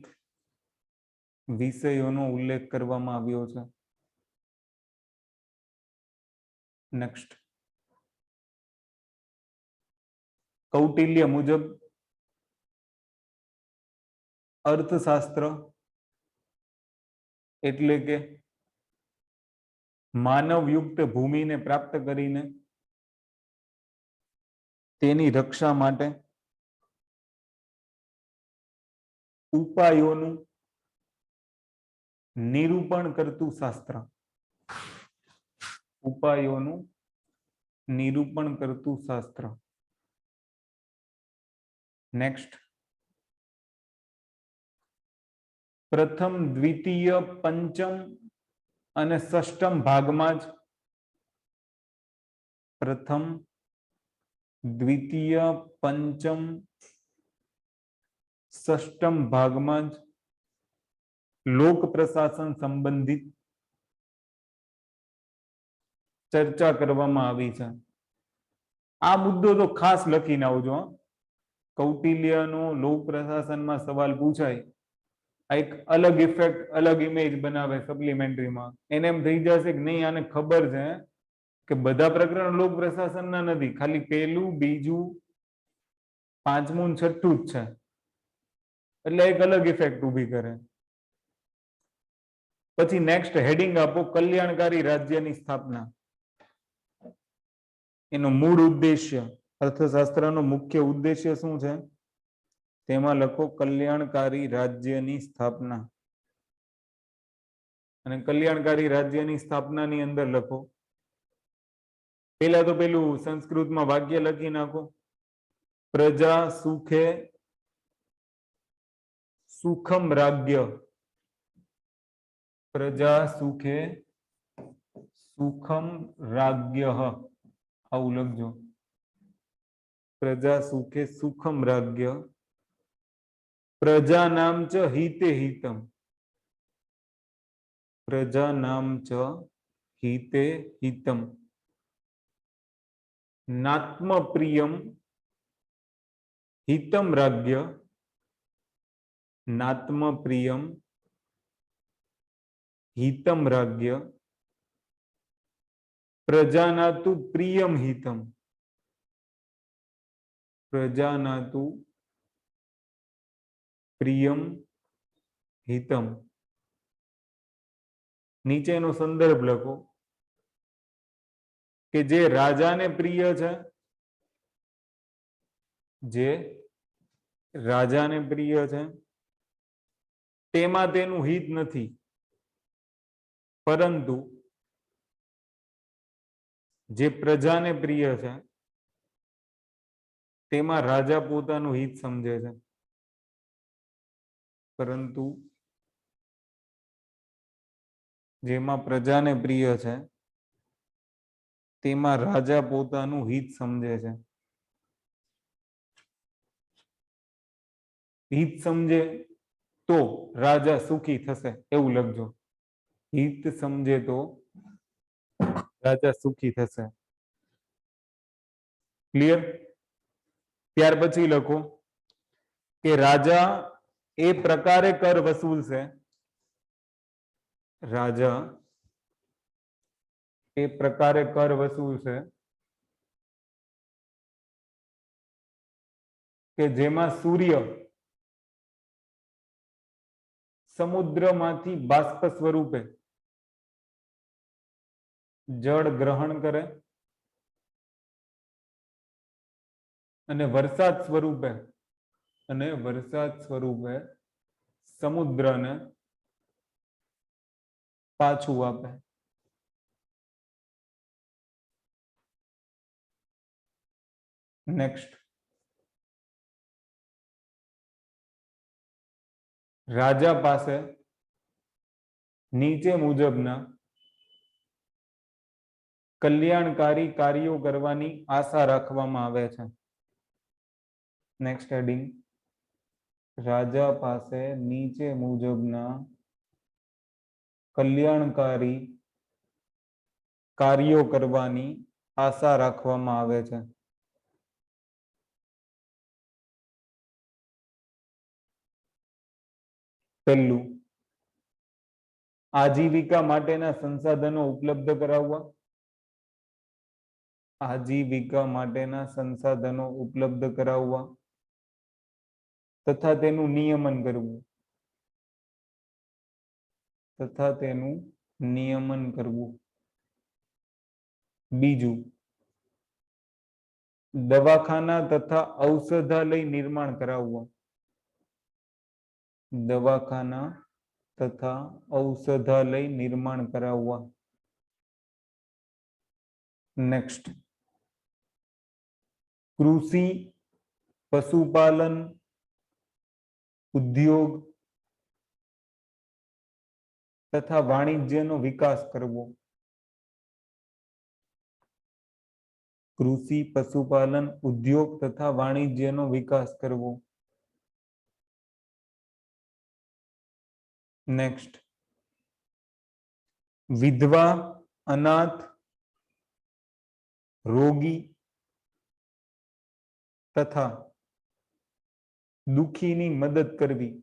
વિષયોનો ઉલ્લેખ કરવામાં આવ્યો છે. નેક્સ્ટ, કૌટિલ્ય મુજબ અર્થશાસ્ત્ર એટલે કે માનવયુક્ત ભૂમિને પ્રાપ્ત કરીને તેની રક્ષા માટે ઉપાયોનું નિરૂપણ કરતું શાસ્ત્ર. ઉપાયોનું નિરૂપણ કરતું શાસ્ત્ર. નેક્સ્ટ, પ્રથમ, દ્વિતીય, પંચમ અને ષષ્ટમ ભાગમાં જ प्रथम द्वितीय पंचम षष्टम भागमां ज लोक प्रशासन संबंधित चर्चा करवामां आवी छे। आ मुद्दो तो खास लखीने आवजो। कौटिल्यनो लोक प्रशासन में सवाल पूछाय, एक अलग इफेक्ट अलग इमेज बनावे सप्लिमेंटरी में, एने एम थई जशे कि नहीं आने खबर छे कि बधा प्रकरण लोक प्रशासन ना नथी, खाली पहेलू बीजू पांचमू ने छठ्ठू ज छे, એટલે એક अलग इफेक्ट उभी करे। પછી नेक्स्ट हेडिंग आपो कल्याणकारी राज्यनी स्थापना। એનો મૂળ ઉદ્દેશ્ય, અર્થશાસ્ત્રનો મુખ્ય ઉદ્દેશ્ય શું છે? તેમાં લખો કલ્યાણકારી રાજ્યની સ્થાપના। અને કલ્યાણકારી રાજ્યની સ્થાપનાની અંદર લખો, પહેલા તો પેલું સંસ્કૃતમાં વાક્ય લખી નાખો, પ્રજા સુખે સુખમ રાજ્ય। પ્રજા સુખે સુખમ રાજ્યઃ, આવું લખજો, પ્રજા સુખે સુખમ રાજ્ય। પ્રજાનામ ચ હિતે હિતમ, પ્રજાનામ ચ હિતે હિતમ। નાત્મ પ્રિયમ हितम राज्य, नात्म प्रियम हितम राज्य। प्रजानातु प्रियम हितम, प्रजानातु प्रियम हितम। नीचेनो संदर्भ लखो कि जे राजा ने प्रिय है, जे राजा ने प्रिय है तेमा तेनु हित नथी, परंतु जे प्रजा ने प्रिय है तेमा राजा पोतानु हित समझे छे, परंतु जेमा प्रजा ने प्रिय है तेमा राजा पोतानु हित समझे छे। हित समझे तो राजा सुखी थशे, एवुं लखजो। हित समझे तो राजा सुखी थशे। क्लियर? त्यार पछी लखो कि राजा ए प्रकारे कर वसूल से, राजा ए प्रकारे कर वसूल से कि जेमा सूर्य समुद्र मांथी बाष्प स्वरूपे जल ग्रहण करे अने वरसाद स्वरूपे समुद्र ने पाछू आपे। नेक्स्ट, राजा पासे नीचे मुजबना कल्याणकारी कार्यों करवानी आशा राखवामां आवे छे। नेक्स्ट हेडिंग, राजा पासे नीचे मुजबना कल्याणकारी कार्यों करवानी आशा राखवामां आवे छे। पहलू, आजीविका माटेना संसाधनों उपलब्ध कराववा, आजीविका माटेना संसाधनों उपलब्ध कराववा तथा तेनु नियमन करवुं, तथा तेनु नियमन करवुं। बीजू, दवाखाना तथा औषधालय निर्माण कराववा, दवाखाना तथा औषधालय निर्माण कराववा। नेक्स्ट, कृषि, पशुपालन, उद्योग तथा वाणिज्य नो विकास करवो। कृषि पशुपालन उद्योग तथा वाणिज्यનો વિકાસ કરવો. નેક્સ્ટ, વિધવા, અનાથ, રોગી તથા દુખીની મદદ કરવી.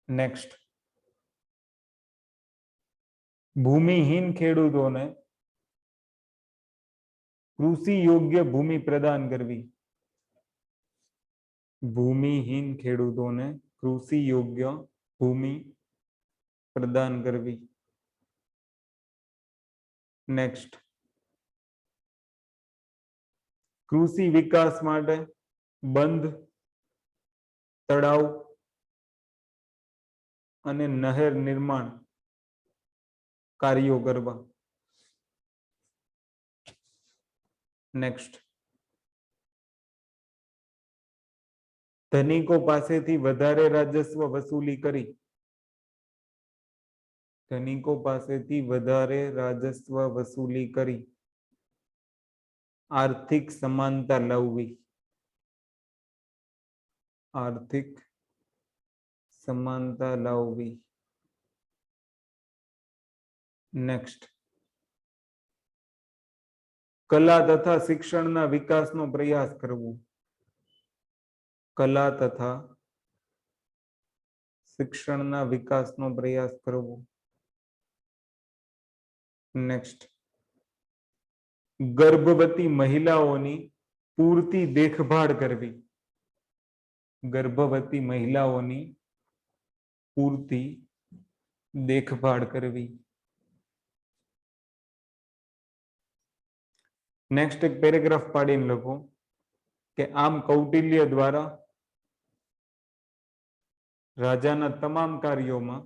નેક્સ્ટ, ભૂમિહીન ખેડૂતોને કૃષિ યોગ્ય ભૂમિ પ્રદાન કરવી. ભૂમિહીન ખેડૂતોને કૃષિ યોગ્ય ભૂમિ પ્રદાન કરવી. નેક્સ્ટ, કૃષિ વિકાસ માટે બંધ, તળાવ અને નહેર નિર્માણ કાર્યો કરવા. નેક્સ્ટ, ધનિકો પાસેથી વધારે રાજસ્વ વસૂલી કરી. ધનિકો પાસેથી વધારે રાજસ્વ વસૂલી કરી આર્થિક સમાનતા લાવવી. આર્થિક સમાનતા લાવવી. નેક્સ્ટ, કલા તથા શિક્ષણના વિકાસનો પ્રયાસ કરવો. કલા તથા શિક્ષણના વિકાસનો પ્રયાસ કરવો. નેક્સ્ટ, ગર્ભવતી મહિલાઓની પૂરતી દેખભાળ કરવી. ગર્ભવતી મહિલાઓની પૂરતી દેખભાળ કરવી. નેક્સ્ટ એક પેરેગ્રાફ પાડીને લખો કે આમ કૌટિલ્ય દ્વારા રાજાના તમામ કાર્યોમાં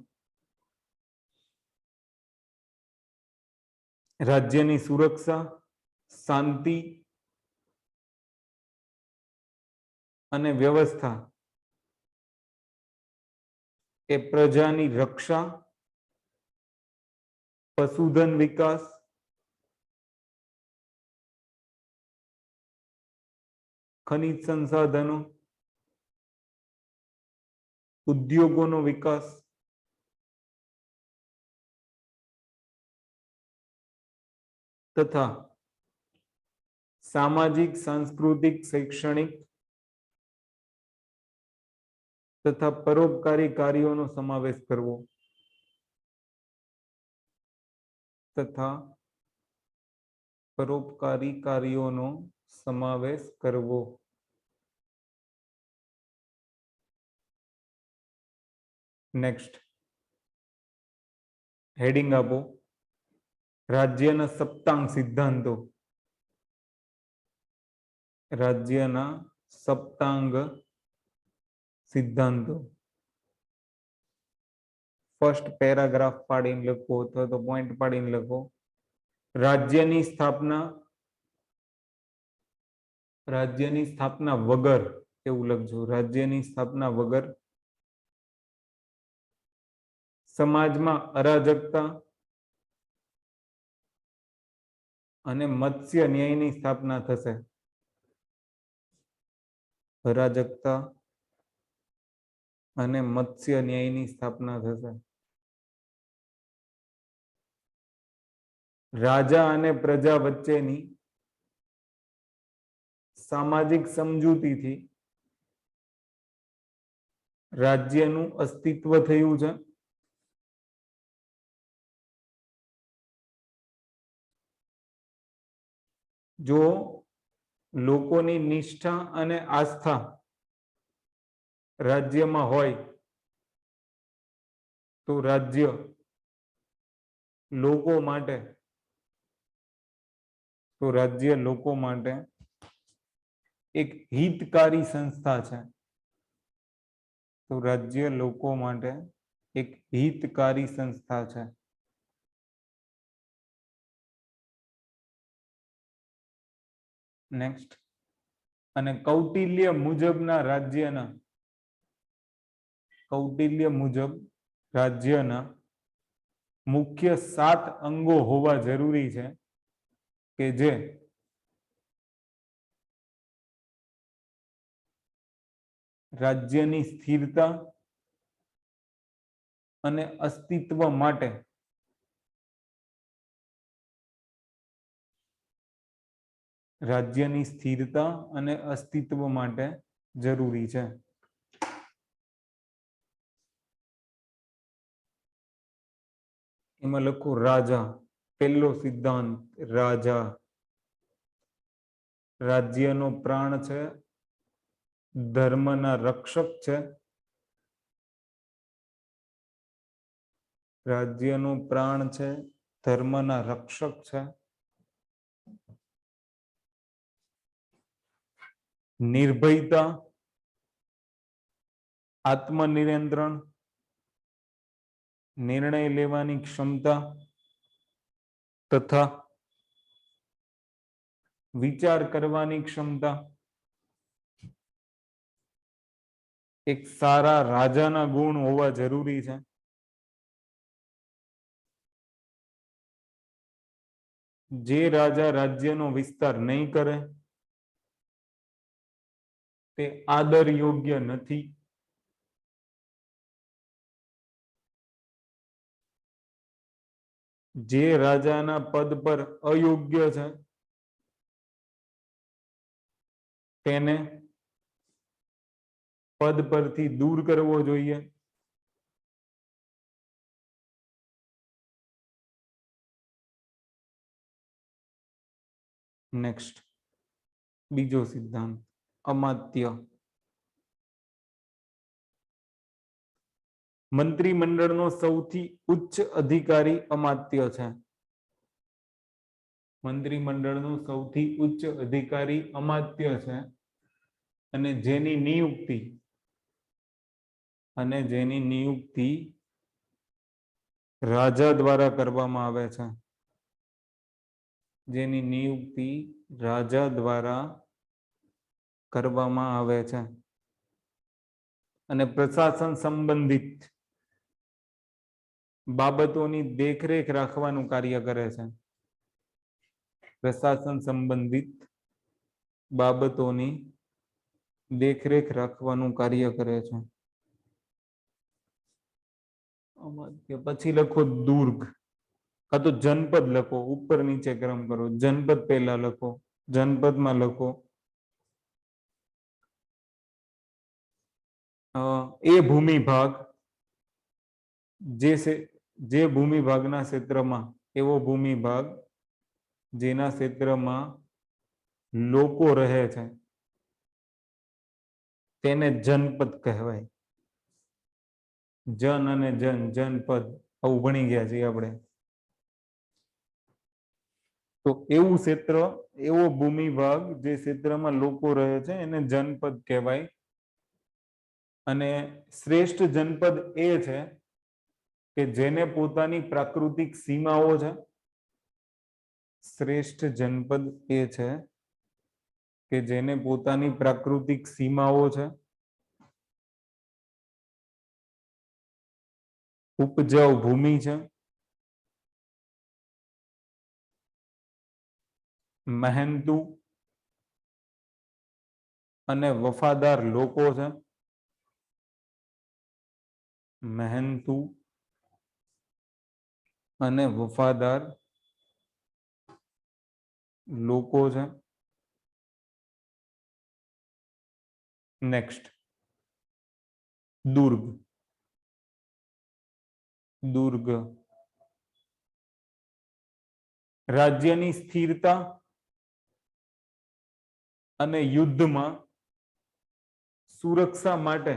રાજ્યની સુરક્ષા, શાંતિ અને વ્યવસ્થા એ પ્રજાની રક્ષા, પશુધન વિકાસ, ખનિજ સંસાધનો, ઉદ્યોગોનો વિકાસ તથા સામાજિક, સાંસ્કૃતિક, શૈક્ષણિક તથા પરોપકારી કાર્યોનો સમાવેશ કરવો. તથા પરોપકારી કાર્યોનો સમાવેશ કરવો. નેક્સ્ટ, હેડિંગ આપો રાજ્યના સપ્તાંગ સિદ્ધાંતો. રાજ્યના સપ્તાંગ સિદ્ધાંતો. ફર્સ્ટ પેરાગ્રાફ પાડીને લખો અથવા તો પોઈન્ટ પાડીને લખો. રાજ્યની સ્થાપના વગર એવું લખજો. રાજ્યની સ્થાપના વગર સમાજમાં અરાજકતા અને મત્સ્ય ન્યાયની સ્થાપના થશે. અરાજકતા અને મત્સ્ય ન્યાયની સ્થાપના થશે. રાજા અને પ્રજા વચ્ચેની સામાજિક સમજૂતીથી રાજ્યનું અસ્તિત્વ થયું છે. જો લોકોની નિષ્ઠા અને આસ્થા રાજ્યમાં હોય તો રાજ્ય લોકો માટે એક હિતકારી સંસ્થા છે. તો રાજ્ય લોકો માટે એક હિતકારી સંસ્થા છે. નેક્સ્ટ, અને કૌટિલ્ય મુજબ રાજ્યના મુખ્ય 7 અંગો હોવા જરૂરી છે કે જે રાજ્યની સ્થિરતા અને અસ્તિત્વ માટે રાજ્યની સ્થિરતા અને અસ્તિત્વ માટે જરૂરી છે. એમાં લખો રાજા. પહેલો સિદ્ધાંત રાજા. રાજ્યનો પ્રાણ છે, ધર્મના રક્ષક છે. રાજ્યનો પ્રાણ છે, ધર્મના રક્ષક છે. નિર્ભયતા, આત્મનિયંત્રણ, નિર્ણય લેવાની ક્ષમતા તથા વિચાર કરવાની ક્ષમતા એક સારા રાજાના ગુણ હોવા જરૂરી છે. જે રાજા રાજ્યનો વિસ્તાર નહીં કરે તે આદર યોગ્ય નથી. જે રાજાના પદ પર અયોગ્ય છે તેને પદ પરથી દૂર કરવો જોઈએ. નેક્સ્ટ બીજો સિદ્ધાંત અમાત્ય. મંત્રીમંડળનો સૌથી ઉચ્ચ અધિકારી અમાત્ય છે. મંત્રીમંડળનો સૌથી ઉચ્ચ અધિકારી અમાત્ય છે અને જેની નિયુક્તિ રાજા દ્વારા કરવામાં આવે છે. જેની નિયુક્તિ રાજા દ્વારા કરવામાં આવે છે અને પ્રશાસન સંબંધિત બાબતોની દેખરેખ રાખવાનું કાર્ય કરે છે. પ્રશાસન સંબંધિત બાબતોની દેખરેખ રાખવાનું કાર્ય કરે છે. પછી લખો દુર્ગ, કા તો જનપદ લખો. ઉપર નીચે ક્રમ કરો. જનપદ પહેલા લખો. જનપદમાં લખો એ ભૂમિ ભાગ જે ભૂમિ ભાગના ક્ષેત્રમાં, એવો ભૂમિ ભાગ જેના ક્ષેત્રમાં લોકો રહે છે તેને જનપદ કહેવાય. જન અને જનપદ આવું ભણી ગયા છીએ આપણે. તો એવું ક્ષેત્ર, એવો ભૂમિ ભાગ જે ક્ષેત્રમાં લોકો રહે છે એને જનપદ કહેવાય. અને શ્રેષ્ઠ જનપદ એ છે કે જેને પોતાની પ્રાકૃતિક સીમાઓ છે. શ્રેષ્ઠ જનપદ એ છે કે જેને પોતાની પ્રાકૃતિક સીમાઓ છે, ઉપજાઉ ભૂમિ છે, મહેનતુ અને વફાદાર લોકો છે. મહેનતુ અને વફાદાર લોકો છે. નેક્સ્ટ દુર્ગ. દુર્ગ રાજ્યની સ્થિરતા અને યુદ્ધમાં સુરક્ષા માટે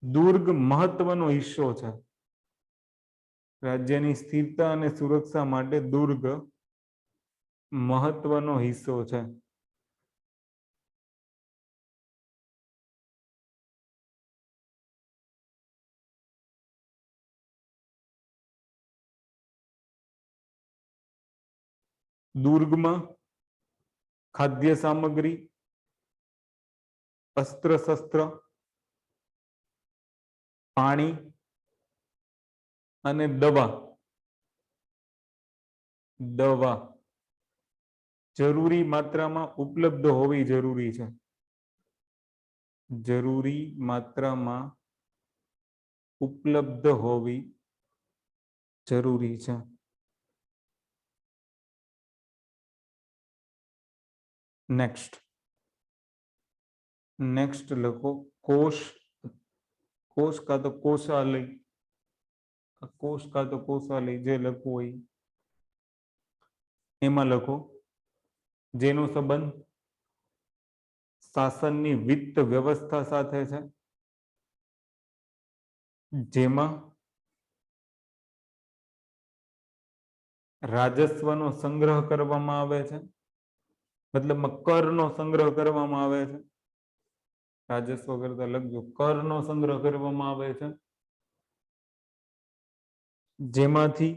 દુર્ગ મહત્વનો હિસ્સો છે. રાજ્યની સ્થિરતા અને સુરક્ષા માટે દુર્ગ મહત્વનો હિસ્સો છે. દુર્ગમાં ખાદ્ય સામગ્રી, અસ્ત્ર શસ્ત્ર, પાણી અને દવા દવા જરૂરી માત્રામાં ઉપલબ્ધ હોવી જરૂરી છે. જરૂરી માત્રામાં ઉપલબ્ધ હોવી જરૂરી છે. નેક્સ્ટ નેક્સ્ટ લખો કોષ કોષ કા તો કોષાલય કોષ કા તો કોષાલય જે લખવું હોય એમાં લખો જેનો સંબંધ શાસનની વિત્ત વ્યવસ્થા સાથે છે, જેમાં રાજસ્વનો સંગ્રહ કરવામાં આવે છે, મતલબ કરનો સંગ્રહ કરવામાં આવે છે. રાજસ્વ કરતા લખજો કરનો સંગ્રહ કરવામાં આવે છે, જેમાંથી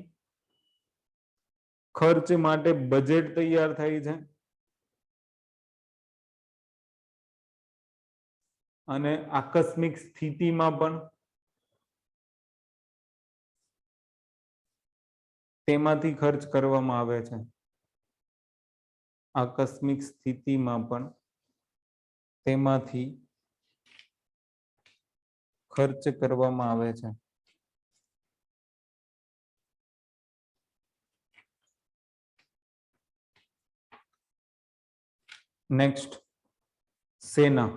ખર્ચ માટે બજેટ તૈયાર થાય છે અને આકસ્મિક સ્થિતિમાં પણ તેમાંથી ખર્ચ કરવામાં આવે છે. આકસ્મિક સ્થિતિમાં પણ તેમાંથી ખર્ચ કરવામાં આવે છે. નેક્સ્ટ સેના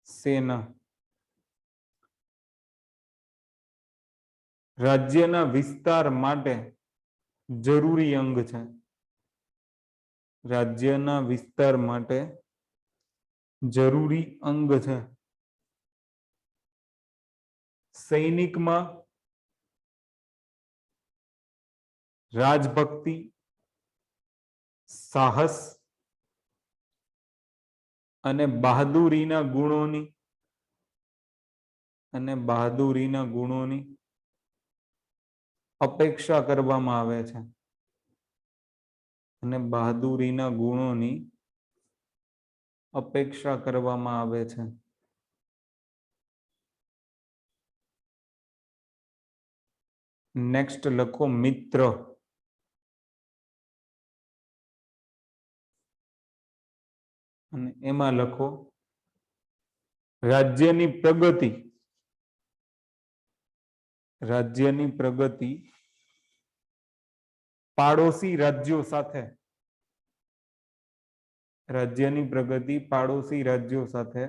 સેના રાજ્યના વિસ્તાર માટે જરૂરી અંગ છે. રાજ્યના વિસ્તાર માટે જરૂરી અંગ છે. સૈનિકમાં રાજભક્તિ, સાહસ અને બહાદુરીના ગુણોની અપેક્ષા કરવામાં આવે છે. અને બહાદુરીના ગુણોની અપેક્ષા કરવામાં આવે છે. નેક્સ્ટ લખો મિત્ર અને એમાં લખો રાજ્યની પ્રગતિ પાડોશી રાજ્યો સાથે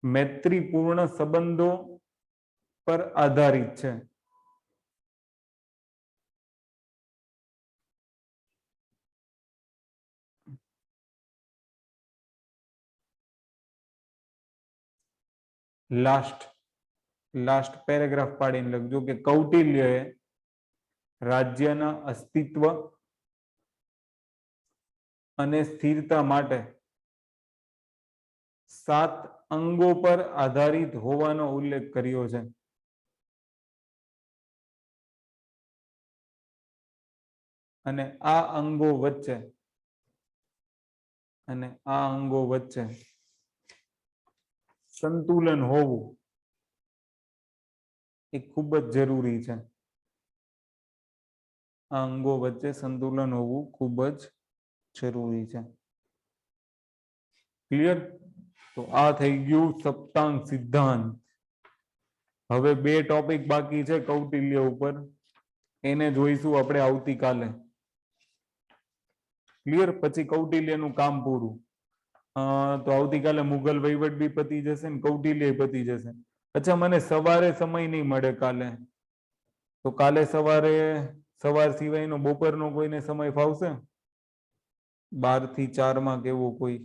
મૈત્રીપૂર્ણ સંબંધો પર આધારિત છે. લાસ્ટ પેરેગ્રાફ પાડીને લખજો કે કૌટિલ્યએ રાજ્યના અસ્તિત્વ અને સ્થિરતા માટે 7 અંગો પર આધારિત હોવાનો ઉલ્લેખ કર્યો છે. અને આ અંગો વચ્ચે સંતુલન હોવું એ ખૂબ જ જરૂરી છે. આ અંગો વચ્ચે સંતુલન હોવું ખૂબ જ જરૂરી છે. ક્લિયર? તો આ થઈ ગયું સપ્તાંગ સિદ્ધાંત. હવે 2 ટોપિક બાકી છે કૌટિલ્ય ઉપર, એને જોઈશું આપણે આવતીકાલે. ક્લિયર? પછી કૌટિલ્યનું કામ પૂરું. તો આવતીકાલે મુઘલ વહીવટ બી પતી જશે ને કૌટિલ્ય પતી જશે. અચ્છા, મને સવારે સમય નહીં મળે કાલે, તો કાલે સવાર સિવાયનો બપોરનો કોઈને સમય ફાવશે? 12 થી 4 માં કેવો કોઈ?